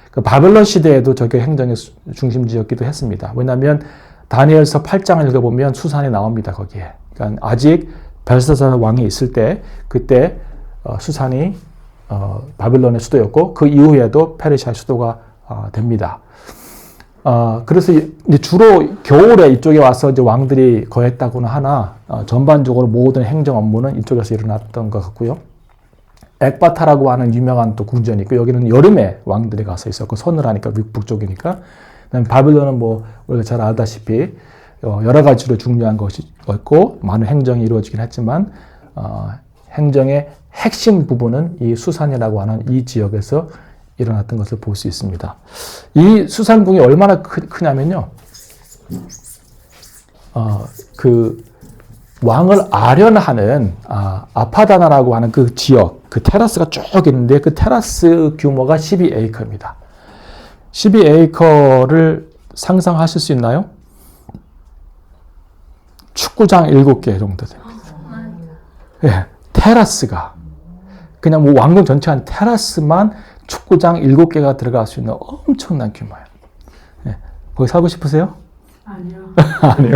그 바벨론 시대에도 저게 행정의 중심지였기도 했습니다. 왜냐하면 다니엘서 8장을 읽어보면 수산이 나옵니다, 거기에. 그러니까 아직 벨사살 왕이 있을 때, 그때 수산이 바벨론의 수도였고, 그 이후에도 페르시아의 수도가 됩니다. 그래서 이제 주로 겨울에 이쪽에 와서 이제 왕들이 거했다고는 하나, 전반적으로 모든 행정 업무는 이쪽에서 일어났던 것 같고요. 엑바타라고 하는 유명한 또 궁전이 있고, 여기는 여름에 왕들이 가서 있었고, 서늘하니까 북쪽이니까. 바벨론은 뭐 우리가 잘 알다시피 여러 가지로 중요한 것이었고 많은 행정이 이루어지긴 했지만 행정의 핵심 부분은 이 수산이라고 하는 이 지역에서 일어났던 것을 볼 수 있습니다. 이 수산궁이 얼마나 크냐면요, 그 왕을 아련하는 아파다나라고 하는 그 지역, 그 테라스가 쭉 있는데 그 테라스 규모가 12에이커입니다. 12에이커를 상상하실 수 있나요? 축구장 7개 정도 됩니다. 예, 테라스가. 그냥 뭐 왕궁 전체가 아니라 테라스만 축구장 7개가 들어갈 수 있는 엄청난 규모예요. 예, 거기 살고 싶으세요? 아니요. 아니요.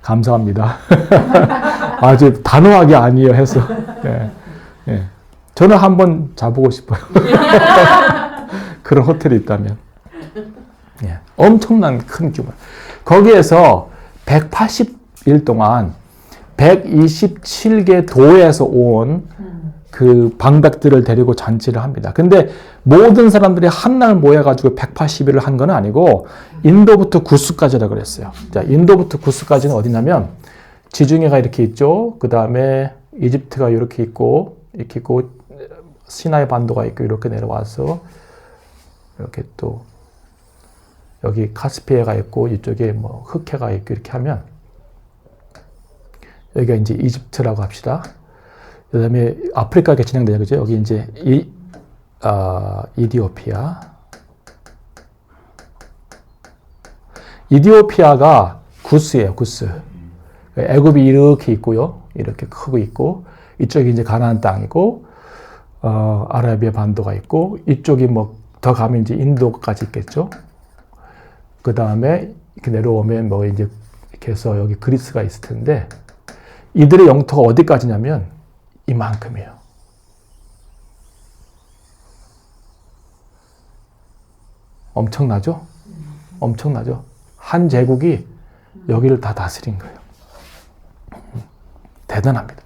감사합니다. 아주 단호하게 아니에요 해서. 예, 예. 저는 한번 자보고 싶어요. 그런 호텔이 있다면. 예, 엄청난 큰 규모. 거기에서 180일 동안 127개 도에서 온 그 방백들을 데리고 잔치를 합니다. 근데 모든 사람들이 한날 모여가지고 180일을 한 건 아니고 인도부터 구스까지라 그랬어요. 자, 인도부터 구스까지는 어디냐면 지중해가 이렇게 있죠. 그 다음에 이집트가 이렇게 있고 시나이 반도가 있고 이렇게 내려와서 이렇게 또 여기 카스피해가 있고 이쪽에 뭐 흑해가 있고 이렇게 하면 여기가 이제 이집트라고 합시다. 그 다음에 아프리카가 진행되죠. 그죠? 여기 이제 이디오피아. 이디오피아가 구스예요, 구스. 애굽이 이렇게 있고요. 이렇게 크고 있고, 이쪽이 이제 가나안 땅이고, 아라비아 반도가 있고, 이쪽이 뭐 더 가면 이제 인도까지 있겠죠. 그 다음에 이렇게 내려오면 뭐 이제 이렇게 해서 여기 그리스가 있을 텐데, 이들의 영토가 어디까지냐면 이만큼이에요. 엄청나죠? 엄청나죠? 한 제국이 여기를 다 다스린 거예요. 대단합니다.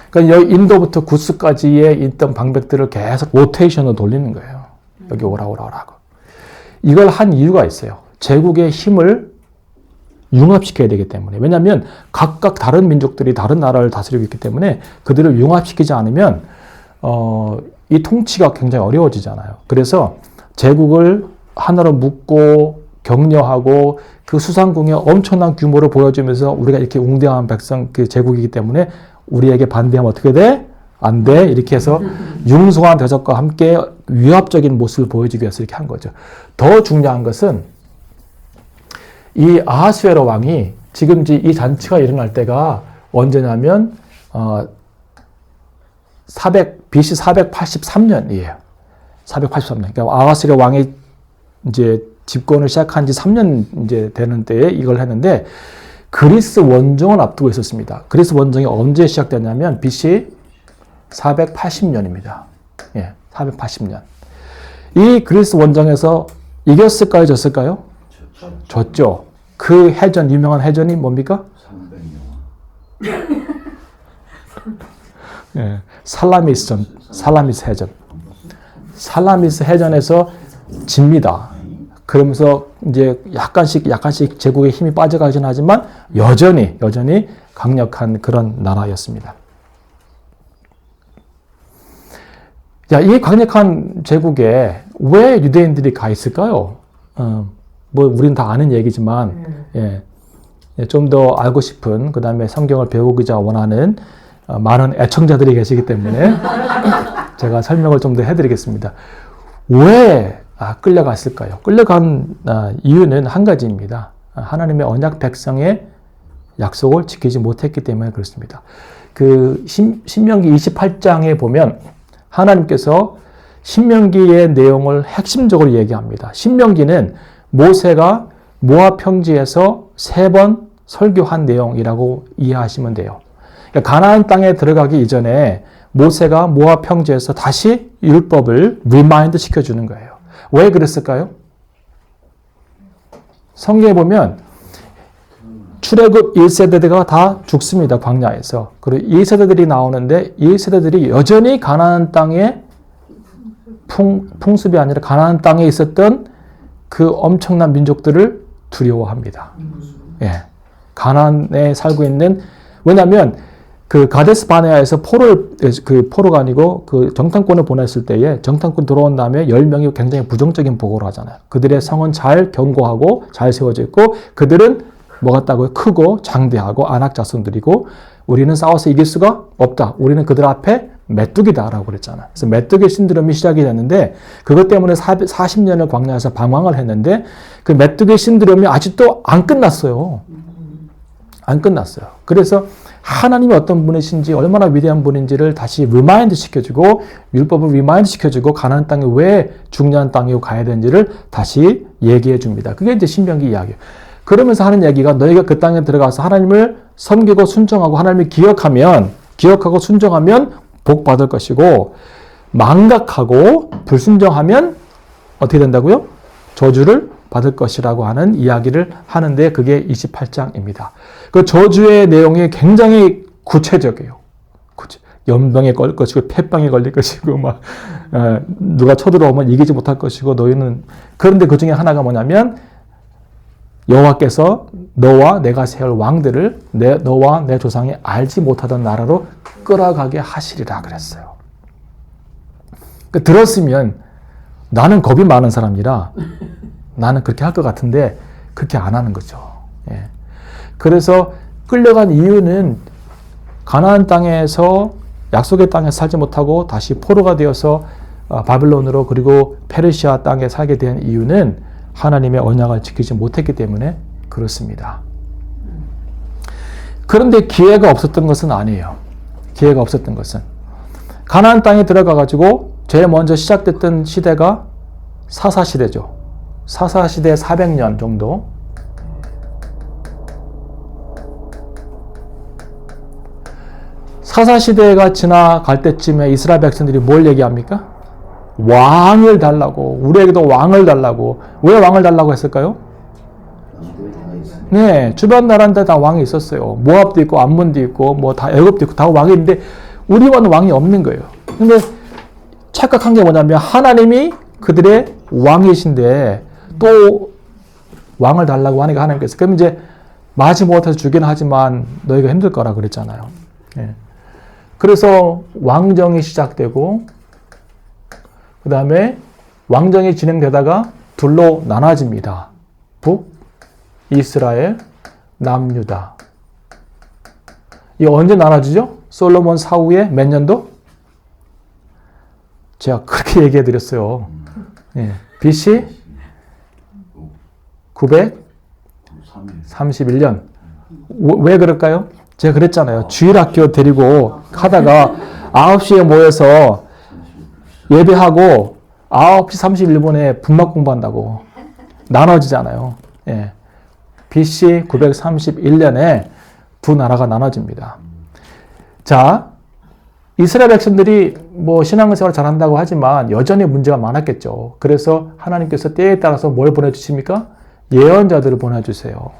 그러니까 여기 인도부터 구스까지에 있던 방백들을 계속 로테이션으로 돌리는 거예요. 여기 오라고. 이걸 한 이유가 있어요. 제국의 힘을 융합시켜야 되기 때문에. 왜냐하면 각각 다른 민족들이 다른 나라를 다스리고 있기 때문에 그들을 융합시키지 않으면 이 통치가 굉장히 어려워지잖아요. 그래서 제국을 하나로 묶고 격려하고 그 수상궁의 엄청난 규모를 보여주면서 우리가 이렇게 웅대한 백성 그 제국이기 때문에 우리에게 반대하면 어떻게 돼? 안 돼. 이렇게 해서 융성한 대적과 함께 위압적인 모습을 보여주기 위해서 이렇게 한 거죠. 더 중요한 것은 이 아하수에로 왕이 지금 이 잔치가 일어날 때가 언제냐면 BC 483년이에요. 483년. 그러니까 아하수에로 왕이 이제 집권을 시작한 지 3년 이제 되는 때에 이걸 했는데 그리스 원정을 앞두고 있었습니다. 그리스 원정이 언제 시작됐냐면 BC 480년입니다. 예, 480년. 이 그리스 원정에서 이겼을까요, 졌을까요? 졌죠. 그 해전, 유명한 해전이 뭡니까? 300년. 예, 살라미스 해전. 살라미스 해전에서 집니다. 그러면서 이제 약간씩 제국의 힘이 빠져가긴 하지만 여전히 강력한 그런 나라였습니다. 자, 이 강력한 제국에 왜 유대인들이 가 있을까요? 우린 다 아는 얘기지만, 좀 더 알고 싶은, 그 다음에 성경을 배우고자 원하는 많은 애청자들이 계시기 때문에 제가 설명을 좀 더 해드리겠습니다. 왜 끌려갔을까요? 끌려간 이유는 한 가지입니다. 하나님의 언약 백성의 약속을 지키지 못했기 때문에 그렇습니다. 그 신명기 28장에 보면 하나님께서 신명기의 내용을 핵심적으로 얘기합니다. 신명기는 모세가 모압 평지에서 3번 설교한 내용이라고 이해하시면 돼요. 그러니까 가나안 땅에 들어가기 이전에 모세가 모압 평지에서 다시 율법을 리마인드 시켜주는 거예요. 왜 그랬을까요? 성경에 보면 출애굽 1세대가 다 죽습니다. 광야에서. 그리고 2세대들이 나오는데 2세대들이 여전히 가나안 땅의 풍습이 아니라 가나안 땅에 있었던 그 엄청난 민족들을 두려워합니다. 예. 가나안에 살고 있는, 왜냐하면 그 가데스 바네아에서 포로가 아니고 그 정탐꾼을 보냈을 때에 정탐꾼 들어온 다음에 10명이 굉장히 부정적인 보고를 하잖아요. 그들의 성은 잘 견고하고 잘 세워져 있고 그들은 뭐 같다고요? 크고 장대하고 안악 자손들이고 우리는 싸워서 이길 수가 없다. 우리는 그들 앞에 메뚜기다라고 그랬잖아요. 그래서 메뚜기 신드롬이 시작이 됐는데 그것 때문에 40년을 광야에서 방황을 했는데 그 메뚜기 신드롬이 아직도 안 끝났어요. 안 끝났어요. 그래서 하나님이 어떤 분이신지 얼마나 위대한 분인지를 다시 리마인드 시켜주고 율법을 리마인드 시켜주고 가나안 땅에 왜 중요한 땅이고 가야 되는지를 다시 얘기해 줍니다. 그게 이제 신명기 이야기예요. 그러면서 하는 얘기가 너희가 그 땅에 들어가서 하나님을 섬기고 순종하고 하나님을 기억하고 순종하면 복 받을 것이고 망각하고 불순종하면 어떻게 된다고요? 저주를 받을 것이라고 하는 이야기를 하는데 그게 28장입니다. 그 저주의 내용이 굉장히 구체적이에요. 연병에 걸릴 것이고 폐병에 걸릴 것이고 누가 쳐들어오면 이기지 못할 것이고 너희는 그런데 그 중에 하나가 뭐냐면 여호와께서 너와 내가 세울 왕들을 너와 내 조상이 알지 못하던 나라로 끌어가게 하시리라 그랬어요. 들었으면 나는 겁이 많은 사람이라 나는 그렇게 할 것 같은데 그렇게 안 하는 거죠. 예. 그래서 끌려간 이유는 가나안 땅에서 약속의 땅에 살지 못하고 다시 포로가 되어서 바빌론으로 그리고 페르시아 땅에 살게 된 이유는 하나님의 언약을 지키지 못했기 때문에 그렇습니다. 그런데 기회가 없었던 것은 아니에요. 기회가 없었던 것은 가나안 땅에 들어가가지고 제일 먼저 시작됐던 시대가 사사시대죠. 사사시대 400년 정도. 사사시대가 지나갈 때쯤에 이스라엘 백성들이 뭘 얘기합니까? 왕을 달라고, 우리에게도 왕을 달라고. 왜 왕을 달라고 했을까요? 남들이 다 있으니까. 네, 주변 나라인데 다 왕이 있었어요. 모압도 있고 암몬도 있고 뭐 다 애굽도 있고 다 왕이 있는데 우리와는 왕이 없는 거예요. 근데 착각한 게 뭐냐면 하나님이 그들의 왕이신데 또 왕을 달라고 하니까 하나님께서 그럼 이제 마지못해서 주긴 하지만 너희가 힘들 거라 그랬잖아요. 예. 그래서 왕정이 시작되고 그 다음에 왕정이 진행되다가 둘로 나눠집니다. 북, 이스라엘, 남유다. 이 언제 나눠지죠? 솔로몬 사후에 몇 년도? 제가 그렇게 얘기해 드렸어요. 예. BC 931년. 왜 그럴까요? 제가 그랬잖아요. 주일학교 데리고 하다가 9시에 모여서 예배하고 9시 31분에 분막 공부한다고 나눠지잖아요. 예. BC 931년에 두 나라가 나눠집니다. 자, 이스라엘 백성들이 뭐 신앙생활 잘한다고 하지만 여전히 문제가 많았겠죠. 그래서 하나님께서 때에 따라서 뭘 보내주십니까? 예언자들을 보내주세요.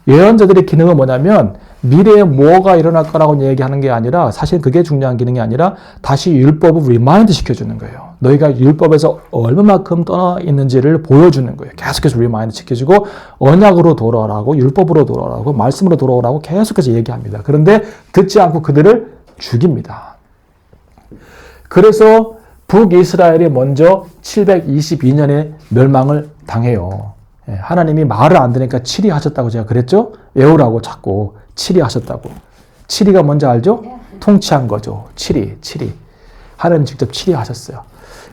예언자들의 기능은 뭐냐면 미래에 뭐가 일어날 거라고 얘기하는 게 아니라 사실 그게 중요한 기능이 아니라 다시 율법을 리마인드 시켜주는 거예요. 너희가 율법에서 얼마만큼 떠나 있는지를 보여주는 거예요. 계속해서 리마인드 시켜주고 언약으로 돌아오라고 율법으로 돌아오라고 말씀으로 돌아오라고 계속해서 얘기합니다. 그런데 듣지 않고 그들을 죽입니다. 그래서 북이스라엘이 먼저 722년에 멸망을 당해요. 하나님이 말을 안 들으니까 치리하셨다고 제가 그랬죠? 외우라고 자꾸 치리하셨다고. 치리가 뭔지 알죠? 통치한 거죠. 치리. 하나님 직접 치리하셨어요.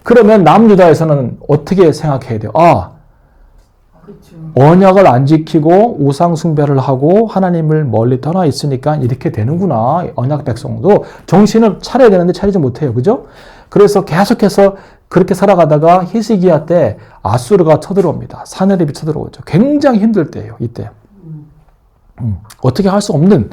그러면 남유다에서는 어떻게 생각해야 돼요? 그렇죠. 언약을 안 지키고 우상 숭배를 하고 하나님을 멀리 떠나 있으니까 이렇게 되는구나. 언약 백성도 정신을 차려야 되는데 차리지 못해요. 그죠? 그래서 계속해서 그렇게 살아가다가 히스기야 때 아수르가 쳐들어옵니다. 사내립이 쳐들어오죠. 굉장히 힘들 때예요. 이때. 어떻게 할 수 없는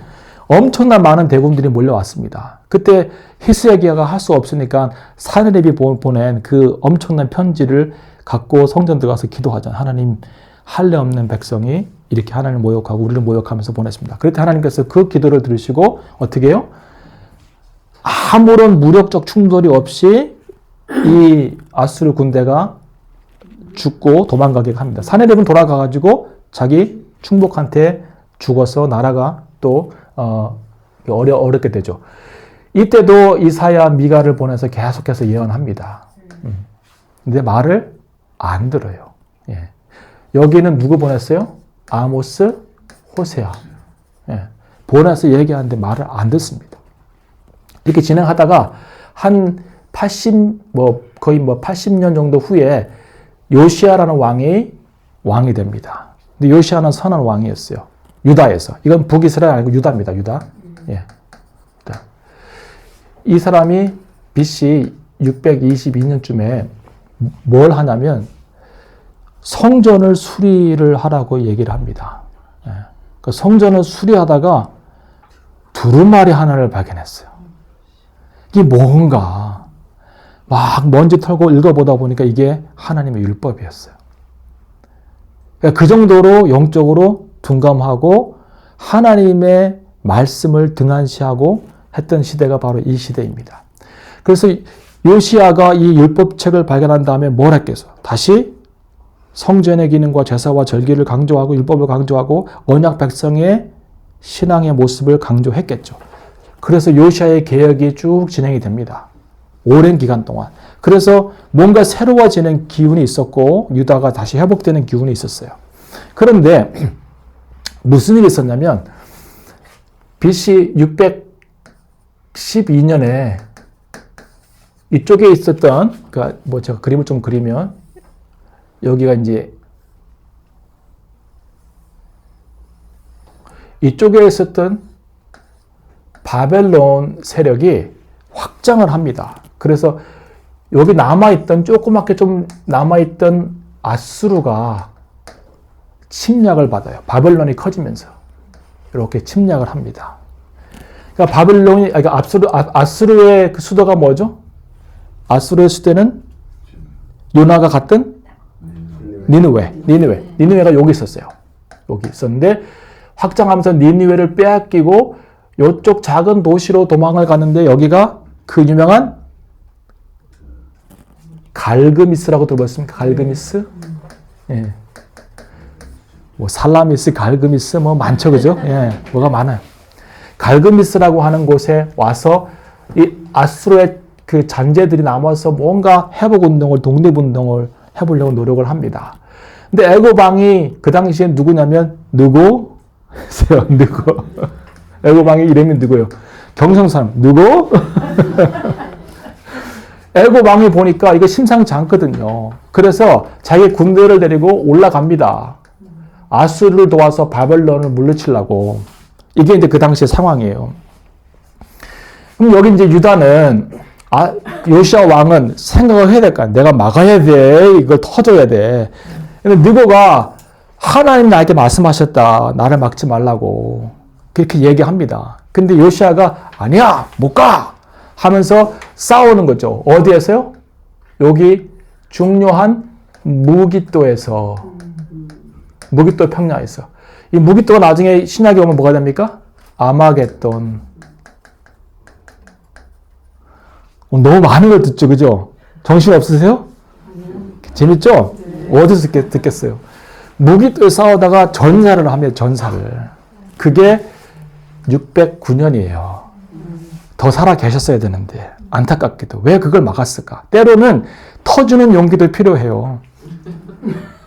엄청난 많은 대군들이 몰려왔습니다. 그때 히스기야가 할 수 없으니까 사내립이 보낸 그 엄청난 편지를 갖고 성전 들어가서 기도하잖아요. 하나님, 할례 없는 백성이 이렇게 하나님을 모욕하고 우리를 모욕하면서 보냈습니다. 그럴 때 하나님께서 그 기도를 들으시고 어떻게 해요? 아무런 무력적 충돌이 없이 이 아수르 군대가 죽고 도망가게 합니다. 사내립은 돌아가가지고 자기 충복한테 죽어서 나라가 또 어렵게 되죠. 이때도 이사야, 미가를 보내서 계속해서 예언합니다. 근데 말을 안 들어요. 예. 여기는 누구 보냈어요? 아모스, 호세아. 예. 보내서 얘기하는데 말을 안 듣습니다. 이렇게 진행하다가 한 80년 정도 후에 요시아라는 왕이 됩니다. 근데 요시아는 선한 왕이었어요. 유다에서. 이건 북이스라엘 아니고 유다입니다. 유다. 예. 이 사람이 BC 622년쯤에 뭘 하냐면 성전을 수리를 하라고 얘기를 합니다. 예. 그 성전을 수리하다가 두루마리 하나를 발견했어요. 이게 뭔가 막 먼지 털고 읽어보다 보니까 이게 하나님의 율법이었어요. 그러니까 그 정도로 영적으로 둔감하고 하나님의 말씀을 등한시하고 했던 시대가 바로 이 시대입니다. 그래서 요시아가 이 율법책을 발견한 다음에 뭘 했겠어? 다시 성전의 기능과 제사와 절기를 강조하고 율법을 강조하고 언약 백성의 신앙의 모습을 강조했겠죠. 그래서 요시아의 개혁이 쭉 진행이 됩니다. 오랜 기간 동안. 그래서 뭔가 새로워지는 기운이 있었고 유다가 다시 회복되는 기운이 있었어요. 그런데 무슨 일이 있었냐면 BC 612년에 이쪽에 있었던 그러니까 뭐 제가 그림을 좀 그리면 여기가 이제 이쪽에 있었던 바벨론 세력이 확장을 합니다. 그래서 여기 남아있던 조그맣게 좀 남아있던 아수르가 침략을 받아요. 바벨론이 커지면서 이렇게 침략을 합니다. 그러니까 아수르의 그 수도가 뭐죠? 아수르의 수도는 요나가 갔던 니느웨가 여기 있었어요. 여기 있었는데 확장하면서 니느웨를 빼앗기고 이쪽 작은 도시로 도망을 갔는데 여기가 그 유명한 갈그미스라고 들어봤습니까? 갈그미스? 예. 뭐 살라미스, 갈그미스 뭐 많죠, 그죠? 예, 뭐가 많아요. 갈그미스라고 하는 곳에 와서 이 아수르의 그 잔재들이 남아서 뭔가 회복 운동을, 독립 운동을 해보려고 노력을 합니다. 근데 애굽 왕이 그 당시에 누구냐면 누구? 애굽 왕의 이름이 누구예요? 경성사람 누구? 애굽 왕이 보니까 이거 심상치 않거든요. 그래서 자기 군대를 데리고 올라갑니다. 아수르를 도와서 바벨론을 물리치려고. 이게 이제 그 당시의 상황이에요. 그럼 여기 이제 유다는 요시아 왕은 생각을 해야 될 거 아니야. 내가 막아야 돼. 이걸 터져야 돼. 근데 느고가 하나님 나에게 말씀하셨다. 나를 막지 말라고. 그렇게 얘기합니다. 근데 요시아가 아니야. 못 가. 하면서 싸우는 거죠. 어디에서요? 여기 중요한 무깃도에서. 무깃도 평야에서. 이 무깃도가 나중에 신약에 오면 뭐가 됩니까? 아마겟돈. 너무 많은 걸 듣죠, 그죠? 정신 없으세요? 재밌죠? 어디서 듣겠어요? 무깃도에 싸우다가 전사를 합니다, 전사를. 그게 609년이에요. 더 살아 계셨어야 되는데, 안타깝게도. 왜 그걸 막았을까? 때로는 터주는 용기도 필요해요.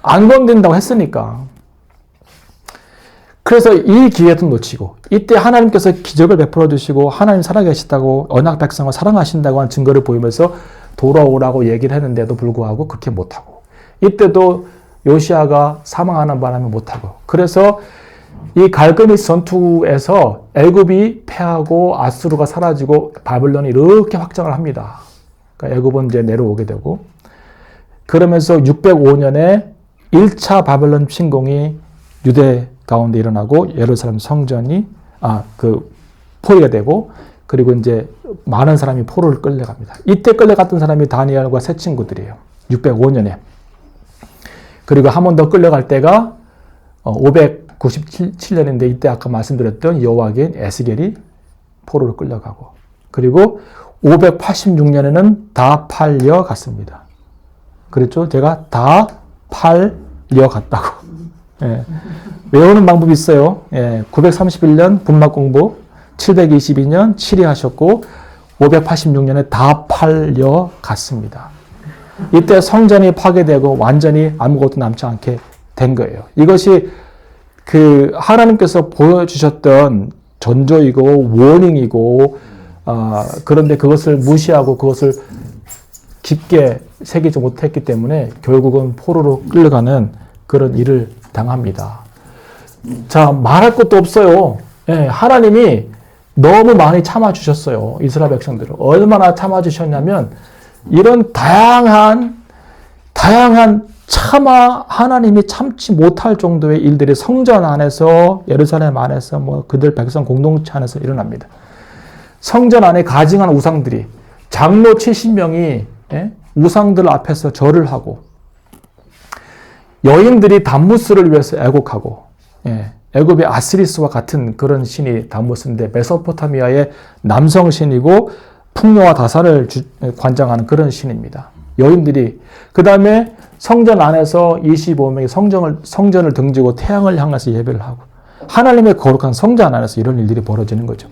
안 건든다고 했으니까. 그래서 이 기회도 놓치고 이때 하나님께서 기적을 베풀어 주시고 하나님 살아계시다고 언약 백성을 사랑하신다고 하는 증거를 보이면서 돌아오라고 얘기를 했는데도 불구하고 그렇게 못하고 이때도 요시아가 사망하는 바람에 못하고 그래서 이 갈그미스 전투에서 애굽이 패하고 아수르가 사라지고 바벨론이 이렇게 확장을 합니다. 그러니까 애굽은 이제 내려오게 되고 그러면서 605년에 1차 바벨론 침공이 유대 가운데 일어나고 예루살렘 성전이 포위가 되고 그리고 이제 많은 사람이 포로를 끌려갑니다. 이때 끌려갔던 사람이 다니엘과 세 친구들이에요. 605년에. 그리고 한 번 더 끌려갈 때가 597년인데 이때 아까 말씀드렸던 여호와긴 에스겔이 포로를 끌려가고 그리고 586년에는 다 팔려갔습니다. 그랬죠? 제가 다 팔려갔다고. 예. 외우는 방법이 있어요. 예. 931년 분막 공부, 722년 치리하셨고 586년에 다 팔려갔습니다. 이때 성전이 파괴되고 완전히 아무것도 남지 않게 된 거예요. 이것이 그 하나님께서 보여주셨던 전조이고 워닝이고 그런데 그것을 무시하고 그것을 깊게 새기지 못했기 때문에 결국은 포로로 끌려가는 그런 일을 당합니다. 자, 말할 것도 없어요. 예, 하나님이 너무 많이 참아주셨어요. 이스라엘 백성들을. 얼마나 참아주셨냐면 이런 다양한 하나님이 참지 못할 정도의 일들이 성전 안에서 예루살렘 안에서 뭐 그들 백성 공동체 안에서 일어납니다. 성전 안에 가증한 우상들이 장로 70명이 우상들 앞에서 절을 하고 여인들이 담무스를 위해서 애곡하고 애굽의 아스리스와 같은 그런 신이 담무스인데 메소포타미아의 남성 신이고 풍요와 다산을 관장하는 그런 신입니다. 여인들이 그 다음에 성전 안에서 25명이 성전을 등지고 태양을 향해서 예배를 하고 하나님의 거룩한 성전 안에서 이런 일들이 벌어지는 거죠.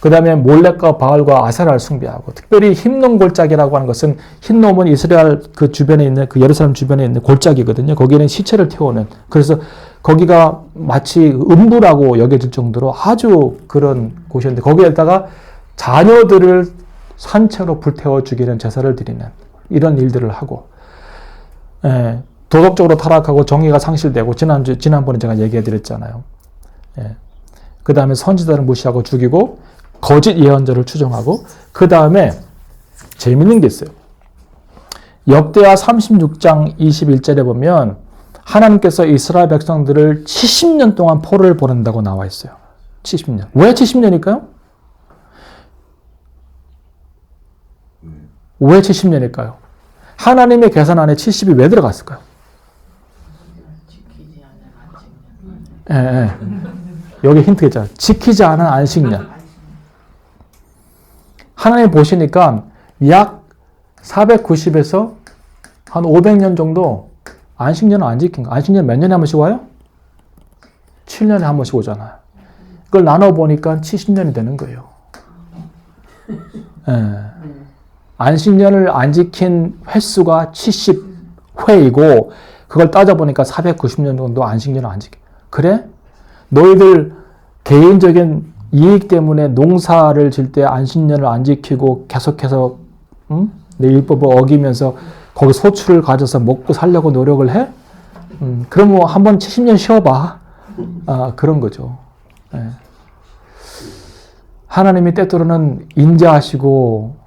그 다음에 몰렉과 바알과 아세라를 숭배하고 특별히 흰놈 골짜기라고 하는 것은 흰놈은 이스라엘 그 주변에 있는 그 예루살렘 주변에 있는 골짜기거든요. 거기는 시체를 태우는 그래서 거기가 마치 음부라고 여겨질 정도로 아주 그런 곳이었는데 거기에다가 자녀들을 산채로 불태워 죽이는 제사를 드리는 이런 일들을 하고 도덕적으로 타락하고 정의가 상실되고 지난번에 제가 얘기해 드렸잖아요. 그 다음에 선지자를 무시하고 죽이고 거짓 예언자를 추종하고 그 다음에 재밌는 게 있어요. 역대하 36장 21절에 보면 하나님께서 이스라엘 백성들을 70년 동안 포로를 보낸다고 나와 있어요. 70년. 왜 70년일까요? 왜 70년일까요? 하나님의 계산 안에 70이 왜 들어갔을까요? 지키지 않는 안식년. 예. 여기 힌트가 있잖아요. 지키지 않은 안식년. 하나님 보시니까 약 490에서 한 500년 정도 안식년을 안 지킨 거. 안식년 몇 년에 한 번씩 와요? 7년에 한 번씩 오잖아요. 그걸 나눠보니까 70년이 되는 거예요. 예. 안식년을 안 지킨 횟수가 70회이고 그걸 따져보니까 490년 정도 안식년을 안 지켜. 그래? 너희들 개인적인 이익 때문에 농사를 질 때 안식년을 안 지키고 계속해서 내 율법을 어기면서 거기 소출을 가져서 먹고 살려고 노력을 해? 그럼 뭐 한번 70년 쉬어봐. 그런 거죠. 예. 하나님이 때때로는 인자하시고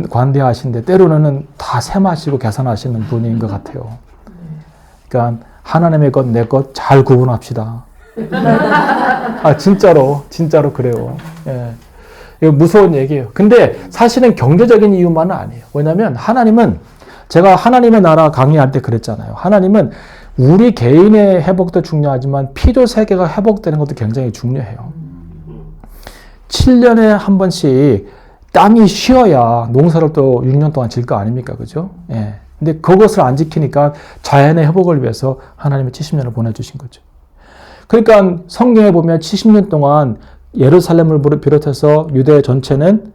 관대하신데 때로는 다 셈하시고 계산하시는 분인 것 같아요. 그러니까 하나님의 것, 내 것 잘 구분합시다. 진짜로 그래요. 예. 이거 무서운 얘기예요. 근데 사실은 경제적인 이유만은 아니에요. 왜냐하면 하나님은 제가 하나님의 나라 강의할 때 그랬잖아요. 하나님은 우리 개인의 회복도 중요하지만 피조 세계가 회복되는 것도 굉장히 중요해요. 7년에 한 번씩 땅이 쉬어야 농사를 또 6년 동안 질 거 아닙니까? 그죠? 예. 근데 그것을 안 지키니까 자연의 회복을 위해서 하나님이 70년을 보내주신 거죠. 그러니까 성경에 보면 70년 동안 예루살렘을 비롯해서 유대 전체는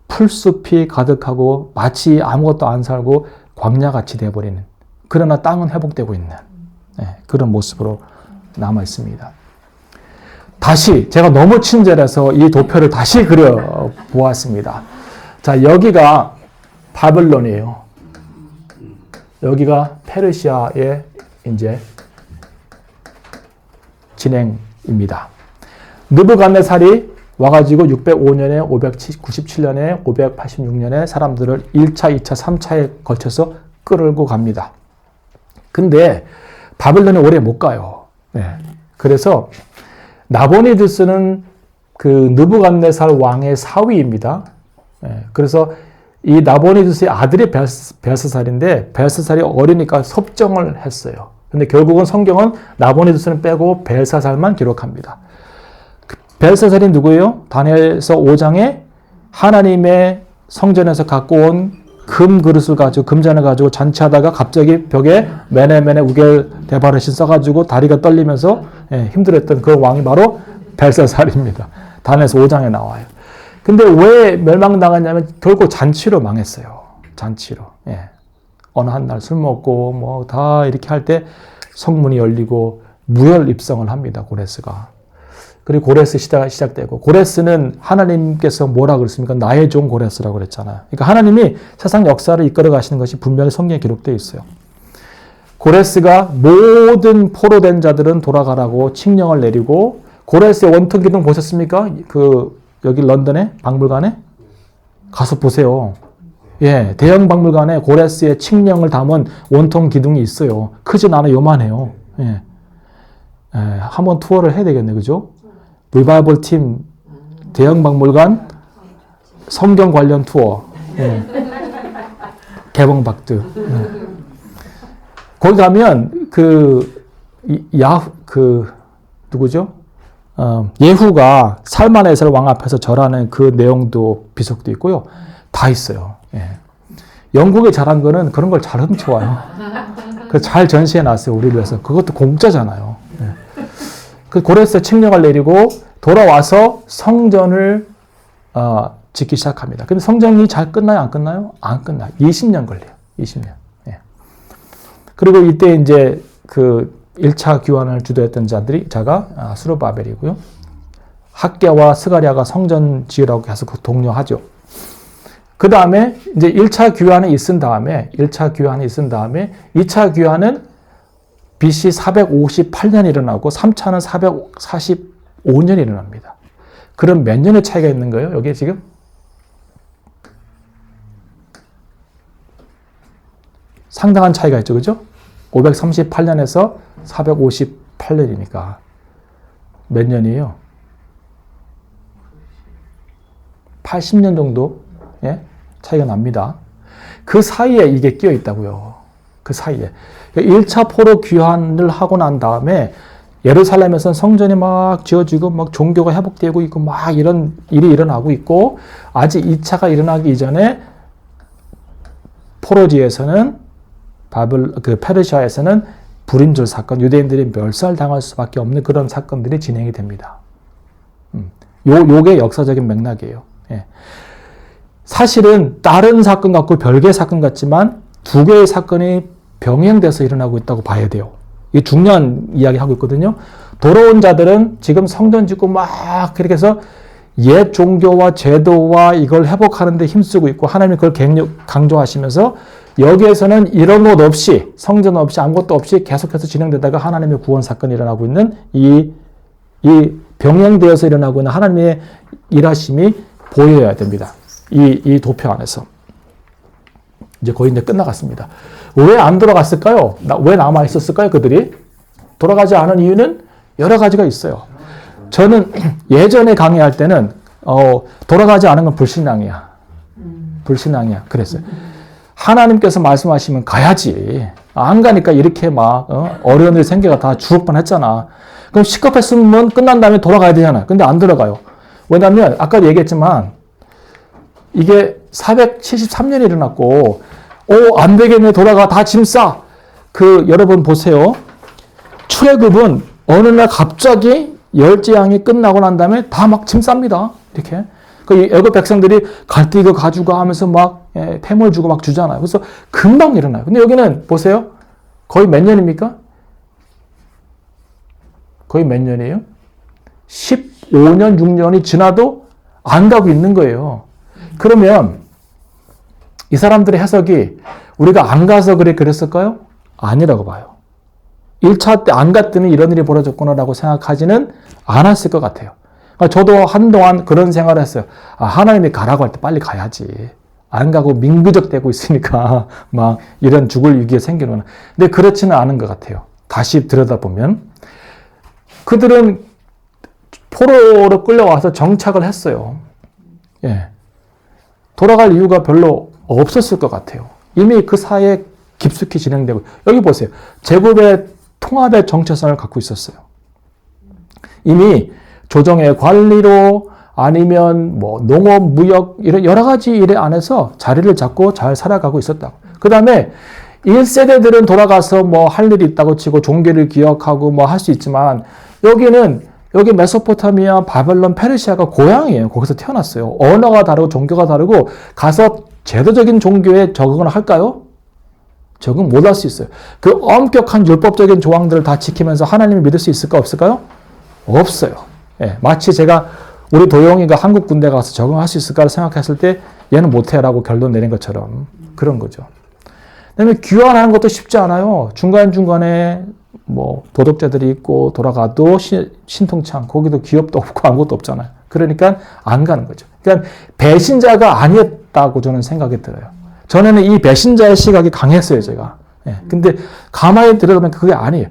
풀숲이 가득하고 마치 아무것도 안 살고 광야같이 되어버리는, 그러나 땅은 회복되고 있는 그런 모습으로 남아 있습니다. 다시 제가 너무 친절해서 이 도표를 다시 그려 보았습니다. 자, 여기가 바벨론이에요. 여기가 페르시아의 이제 진행입니다. 느부갓네살이 와가지고 605년에 597년에 586년에 사람들을 1차, 2차, 3차에 걸쳐서 끌고 갑니다. 근데 바벨론에 오래 못 가요. 그래서 나보니두스는 그 느부갓네살 왕의 사위입니다. 그래서 이 나보니두스의 아들이 벨사살인데 벨사살이 어리니까 섭정을 했어요. 근데 결국은 성경은 나보니두스는 빼고 벨사살만 기록합니다. 벨사살이 누구예요? 다니엘서 5장에 하나님의 성전에서 갖고 온 금 그릇을 가지고, 금잔을 가지고 잔치하다가 갑자기 벽에 메네메네 우겔 대바르신 써가지고 다리가 떨리면서 힘들었던 그 왕이 바로 벨사살입니다. 다니엘서 5장에 나와요. 근데 왜 멸망당했냐면 결국 잔치로 망했어요. 잔치로. 어느 한 날 술 먹고 뭐 다 이렇게 할 때 성문이 열리고 무혈 입성을 합니다. 고레스가. 그리고 고레스 시작되고, 고레스는 하나님께서 뭐라 그랬습니까? 나의 종 고레스라고 그랬잖아요. 그러니까 하나님이 세상 역사를 이끌어 가시는 것이 분명히 성경에 기록되어 있어요. 고레스가 모든 포로된 자들은 돌아가라고 칙령을 내리고, 고레스의 원통 기둥 보셨습니까? 여기 런던에 박물관에 가서 보세요. 대형 박물관에 고레스의 칙령을 담은 원통 기둥이 있어요. 크진 않아, 요만해요. 한번 투어를 해야 되겠네, 그죠? 리바이벌 팀 대형 박물관 성경 관련 투어 개봉박드. 거기 가면 누구죠? 예후가 살만에셀 왕 앞에서 절하는 그 내용도 비석도 있고요. 다 있어요. 영국이 잘한 거는 그런 걸 잘 훔쳐와요. 잘 전시해 놨어요, 우리를 위해서. 그것도 공짜잖아요. 그 고레스의 칙령을 내리고 돌아와서 성전을 짓기 시작합니다. 근데 성전이 잘 끝나요? 안 끝나요? 안 끝나요. 20년 걸려요. 20년. 그리고 이때 이제 그 1차 귀환을 주도했던 자가 스룹바벨이고요. 학개와 스가랴가 성전 지으라고 계속 독려하죠. 그 다음에 이제 1차 귀환이 있은 다음에 2차 귀환은 BC 458년 일어나고 3차는 445년 일어납니다. 그럼 몇 년의 차이가 있는 거예요? 여기에 지금? 상당한 차이가 있죠. 그죠? 538년에서 458년이니까 몇 년이에요? 80년 정도 차이가 납니다. 그 사이에 이게 끼어 있다고요. 그 사이에. 1차 포로 귀환을 하고 난 다음에 예루살렘에서는 성전이 막 지어지고 막 종교가 회복되고 있고 막 이런 일이 일어나고 있고 아직 2차가 일어나기 이전에 포로지에서는 페르시아에서는 불임절 사건, 유대인들이 멸살당할 수밖에 없는 그런 사건들이 진행이 됩니다. 요게 역사적인 맥락이에요. 예. 사실은 다른 사건 같고 별개의 사건 같지만 두 개의 사건이 병행돼서 일어나고 있다고 봐야 돼요. 이 중요한 이야기 하고 있거든요. 돌아온 자들은 지금 성전 짓고 막 그렇게 해서 옛 종교와 제도와 이걸 회복하는 데 힘쓰고 있고 하나님이 그걸 강조하시면서 여기에서는 이런 것 없이 성전 없이 아무것도 없이 계속해서 진행되다가 하나님의 구원 사건이 일어나고 있는 이 병행되어서 일어나고 있는 하나님의 일하심이 보여야 됩니다. 이 도표 안에서. 이제 거의 이제 끝나갔습니다. 왜 안 돌아갔을까요? 왜 남아 있었을까요? 그들이 돌아가지 않은 이유는 여러 가지가 있어요. 저는 예전에 강의할 때는 돌아가지 않은 건 불신앙이야. 불신앙이야. 그랬어요. 하나님께서 말씀하시면 가야지. 안 가니까 이렇게 막 어려운 일이 생겨가 다 죽을 뻔했잖아. 그럼 시급했으면 끝난 다음에 돌아가야 되잖아. 근데 안 돌아가요. 왜냐하면 아까도 얘기했지만 이게 473년에 일어났고 안 되겠네 돌아가 다 짐 싸. 여러분 보세요. 출애굽은 어느 날 갑자기 열재앙이 끝나고 난 다음에 다 막 짐 쌉니다. 이렇게. 애굽 백성들이 갈 때 이거 가지고 하면서 막 폐물 주고 막 주잖아요. 그래서 금방 일어나요. 근데 여기는 보세요. 거의 몇 년입니까? 거의 몇 년이에요? 15년, 6년이 지나도 안 가고 있는 거예요. 그러면 이 사람들의 해석이 우리가 안 가서 그랬을까요? 아니라고 봐요. 1차 때 안 갔더니 이런 일이 벌어졌구나라고 생각하지는 않았을 것 같아요. 저도 한동안 그런 생각을 했어요. 하나님이 가라고 할 때 빨리 가야지. 안 가고 민구적되고 있으니까 막 이런 죽을 위기가 생기는. 근데 그렇지는 않은 것 같아요. 다시 들여다보면. 그들은 포로로 끌려와서 정착을 했어요. 예. 돌아갈 이유가 별로 없었을 것 같아요. 이미 그 사이에 깊숙이 진행되고. 여기 보세요. 제국의 통합의 정체성을 갖고 있었어요. 이미 조정의 관리로 아니면 뭐 농업, 무역 이런 여러 가지 일 안에서 자리를 잡고 잘 살아가고 있었다고. 그 다음에 1세대들은 돌아가서 뭐 할 일이 있다고 치고 종교를 기억하고 뭐 할 수 있지만 여기 메소포타미아, 바벨론, 페르시아가 고향이에요. 거기서 태어났어요. 언어가 다르고 종교가 다르고 가서 제도적인 종교에 적응을 할까요? 적응 못 할 수 있어요. 그 엄격한 율법적인 조항들을 다 지키면서 하나님을 믿을 수 있을까 없을까요? 없어요. 예, 마치 제가 우리 도영이가 한국 군대 가서 적응할 수 있을까를 생각했을 때 얘는 못해라고 결론 내린 것처럼 그런 거죠. 그다음에 귀환하는 것도 쉽지 않아요. 중간중간에 뭐 도덕자들이 있고 돌아가도 신통치 않고 거기도 기업도 없고 아무것도 없잖아요. 그러니까 안 가는 거죠. 그러니까 배신자가 아니었다고 저는 생각이 들어요. 전에는 이 배신자의 시각이 강했어요, 제가. 예, 근데 가만히 들여다보면 그게 아니에요.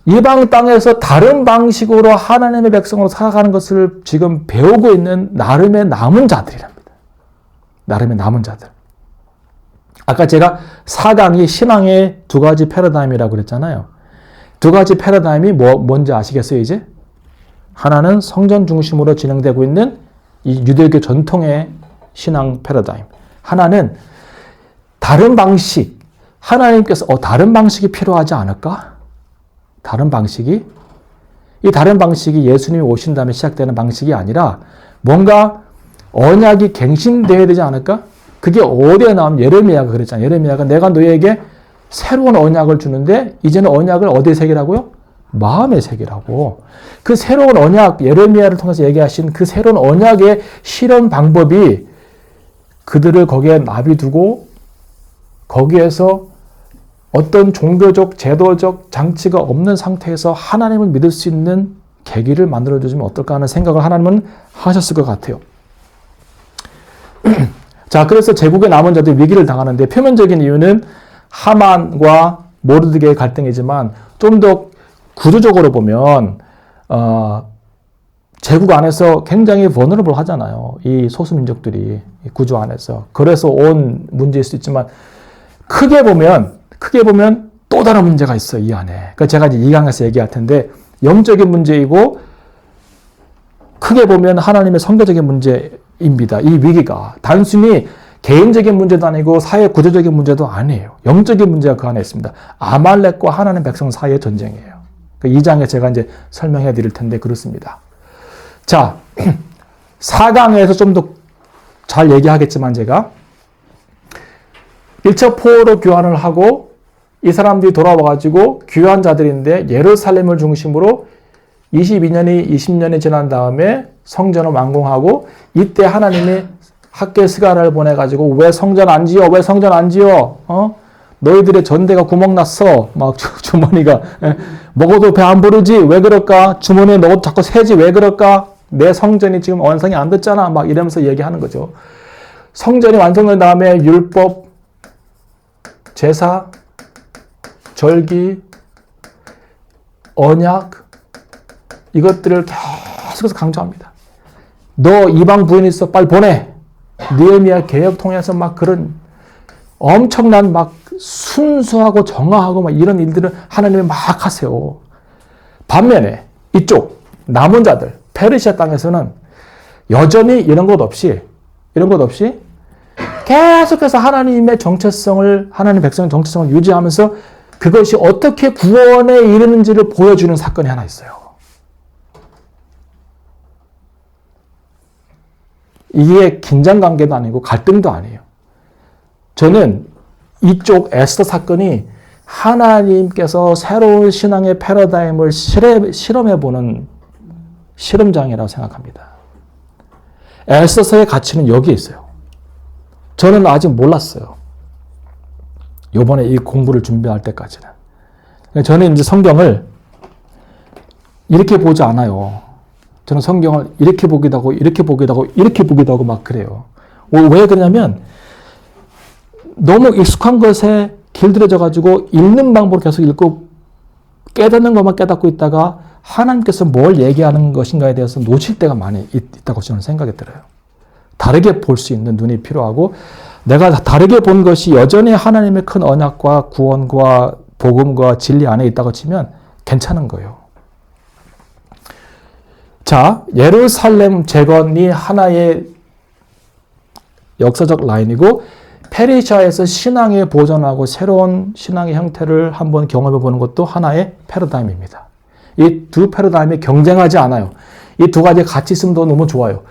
이방 땅에서 다른 방식으로 하나님의 백성으로 살아가는 것을 지금 배우고 있는 나름의 남은 자들이랍니다. 나름의 남은 자들. 아까 제가 4강이 신앙의 두 가지 패러다임이라고 그랬잖아요. 두 가지 패러다임이 뭔지 아시겠어요, 이제? 하나는 성전 중심으로 진행되고 있는 이 유대교 전통의 신앙 패러다임. 하나는 다른 방식. 하나님께서 다른 방식이 필요하지 않을까? 다른 방식이? 이 다른 방식이 예수님이 오신 다음에 시작되는 방식이 아니라 뭔가 언약이 갱신되어야 되지 않을까? 그게 어디에 나오면 예레미야가 그랬잖아요. 예레미야가 내가 너희에게 새로운 언약을 주는데 이제는 언약을 어디에 새기라고요? 마음에 새기라고. 그 새로운 언약, 예레미야를 통해서 얘기하신 그 새로운 언약의 실현 방법이 그들을 거기에 놔비두고 거기에서 어떤 종교적, 제도적 장치가 없는 상태에서 하나님을 믿을 수 있는 계기를 만들어주시면 어떨까 하는 생각을 하나님은 하셨을 것 같아요. 자, 그래서 제국의 남은 자들이 위기를 당하는데 표면적인 이유는 하만과 모르드게의 갈등이지만 좀 더 구조적으로 보면 제국 안에서 굉장히 vulnerable 하잖아요. 이 소수민족들이 이 구조 안에서. 그래서 온 문제일 수 있지만 크게 보면 또 다른 문제가 있어요. 이 안에. 그러니까 제가 이제 2강에서 얘기할 텐데 영적인 문제이고 크게 보면 하나님의 선교적인 문제입니다. 이 위기가 단순히 개인적인 문제도 아니고 사회 구조적인 문제도 아니에요. 영적인 문제가 그 안에 있습니다. 아말렉과 하나님 백성 사이의 전쟁이에요. 그 2장에 제가 이제 설명해 드릴 텐데 그렇습니다. 자, 4강에서 좀 더 잘 얘기하겠지만 제가 1차 포로 교환을 하고 이 사람들이 돌아와가지고 귀환자들인데 예루살렘을 중심으로 20년이 지난 다음에 성전을 완공하고 이때 하나님이 학계 스가랴를 보내가지고 왜 성전 안 지어? 왜 성전 안 지어? 너희들의 전대가 구멍났어. 막 주머니가 먹어도 배 안 부르지? 왜 그럴까? 주머니에 넣어도 자꾸 새지? 왜 그럴까? 내 성전이 지금 완성이 안 됐잖아. 막 이러면서 얘기하는 거죠. 성전이 완성된 다음에 율법, 제사, 절기, 언약 이것들을 계속해서 강조합니다. 너 이방 부인 있어 빨리 보내. 느헤미야 개혁 통해서 막 그런 엄청난 막 순수하고 정화하고 막 이런 일들을 하나님이 막 하세요. 반면에 이쪽 남은 자들 페르시아 땅에서는 여전히 이런 것 없이 계속해서 하나님의 정체성을 하나님 백성의 정체성을 유지하면서 그것이 어떻게 구원에 이르는지를 보여주는 사건이 하나 있어요. 이게 긴장관계도 아니고 갈등도 아니에요. 저는 이쪽 에스더 사건이 하나님께서 새로운 신앙의 패러다임을 실험해보는 실험장이라고 생각합니다. 에스더서의 가치는 여기에 있어요. 저는 아직 몰랐어요. 요번에 이 공부를 준비할 때까지는. 저는 이제 성경을 이렇게 보지 않아요. 저는 성경을 이렇게 보기도 하고, 이렇게 보기도 하고, 이렇게 보기도 하고 막 그래요. 왜 그러냐면, 너무 익숙한 것에 길들여져가지고 읽는 방법으로 계속 읽고 깨닫는 것만 깨닫고 있다가 하나님께서 뭘 얘기하는 것인가에 대해서 놓칠 때가 많이 있다고 저는 생각이 들어요. 다르게 볼 수 있는 눈이 필요하고 내가 다르게 본 것이 여전히 하나님의 큰 언약과 구원과 복음과 진리 안에 있다고 치면 괜찮은 거예요. 자, 예루살렘 재건이 하나의 역사적 라인이고 페르시아에서 신앙에 보존하고 새로운 신앙의 형태를 한번 경험해 보는 것도 하나의 패러다임입니다. 이 두 패러다임이 경쟁하지 않아요. 이 두 가지 같이 있으면 너무 좋아요.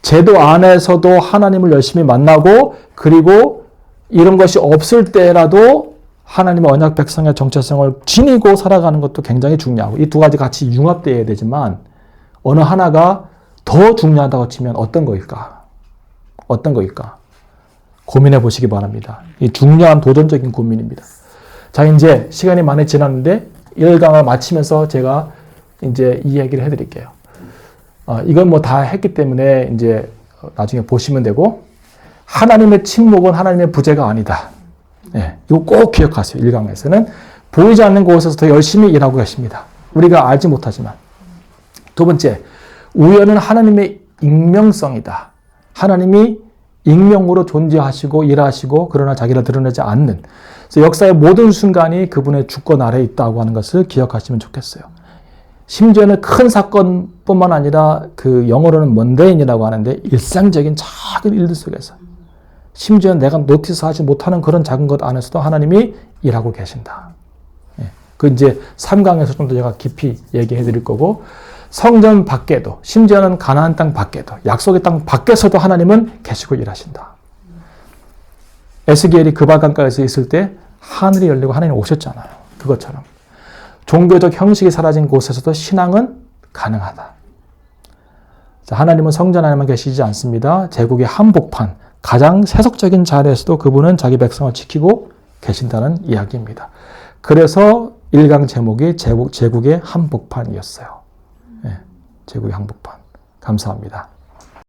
제도 안에서도 하나님을 열심히 만나고 그리고 이런 것이 없을 때라도 하나님의 언약 백성의 정체성을 지니고 살아가는 것도 굉장히 중요하고 이 두 가지 같이 융합되어야 되지만 어느 하나가 더 중요하다고 치면 어떤 거일까? 어떤 거일까? 고민해 보시기 바랍니다. 이 중요한 도전적인 고민입니다. 자, 이제 시간이 많이 지났는데 1강을 마치면서 제가 이제 이 얘기를 해드릴게요. 이건 뭐 다 했기 때문에 이제 나중에 보시면 되고, 하나님의 침묵은 하나님의 부재가 아니다. 예, 이거 꼭 기억하세요. 1강에서는 보이지 않는 곳에서 더 열심히 일하고 계십니다. 우리가 알지 못하지만. 두 번째, 우연은 하나님의 익명성이다. 하나님이 익명으로 존재하시고 일하시고 그러나 자기를 드러내지 않는. 그래서 역사의 모든 순간이 그분의 주권 아래에 있다고 하는 것을 기억하시면 좋겠어요. 심지어는 큰 사건뿐만 아니라 그 영어로는 먼데인이라고 하는데 일상적인 작은 일들 속에서 심지어 내가 노티스하지 못하는 그런 작은 것 안에서도 하나님이 일하고 계신다. 그 이제 3강에서 좀 더 제가 깊이 얘기해 드릴 거고 성전 밖에도 심지어는 가나안 땅 밖에도 약속의 땅 밖에서도 하나님은 계시고 일하신다. 에스겔이 그바강가에서 있을 때 하늘이 열리고 하나님이 오셨잖아요. 그것처럼 종교적 형식이 사라진 곳에서도 신앙은 가능하다. 자, 하나님은 성전 안에만 계시지 않습니다. 제국의 한복판 가장 세속적인 자리에서도 그분은 자기 백성을 지키고 계신다는 이야기입니다. 그래서 1강 제목이 제국의 한복판이었어요. 네, 제국의 한복판. 감사합니다.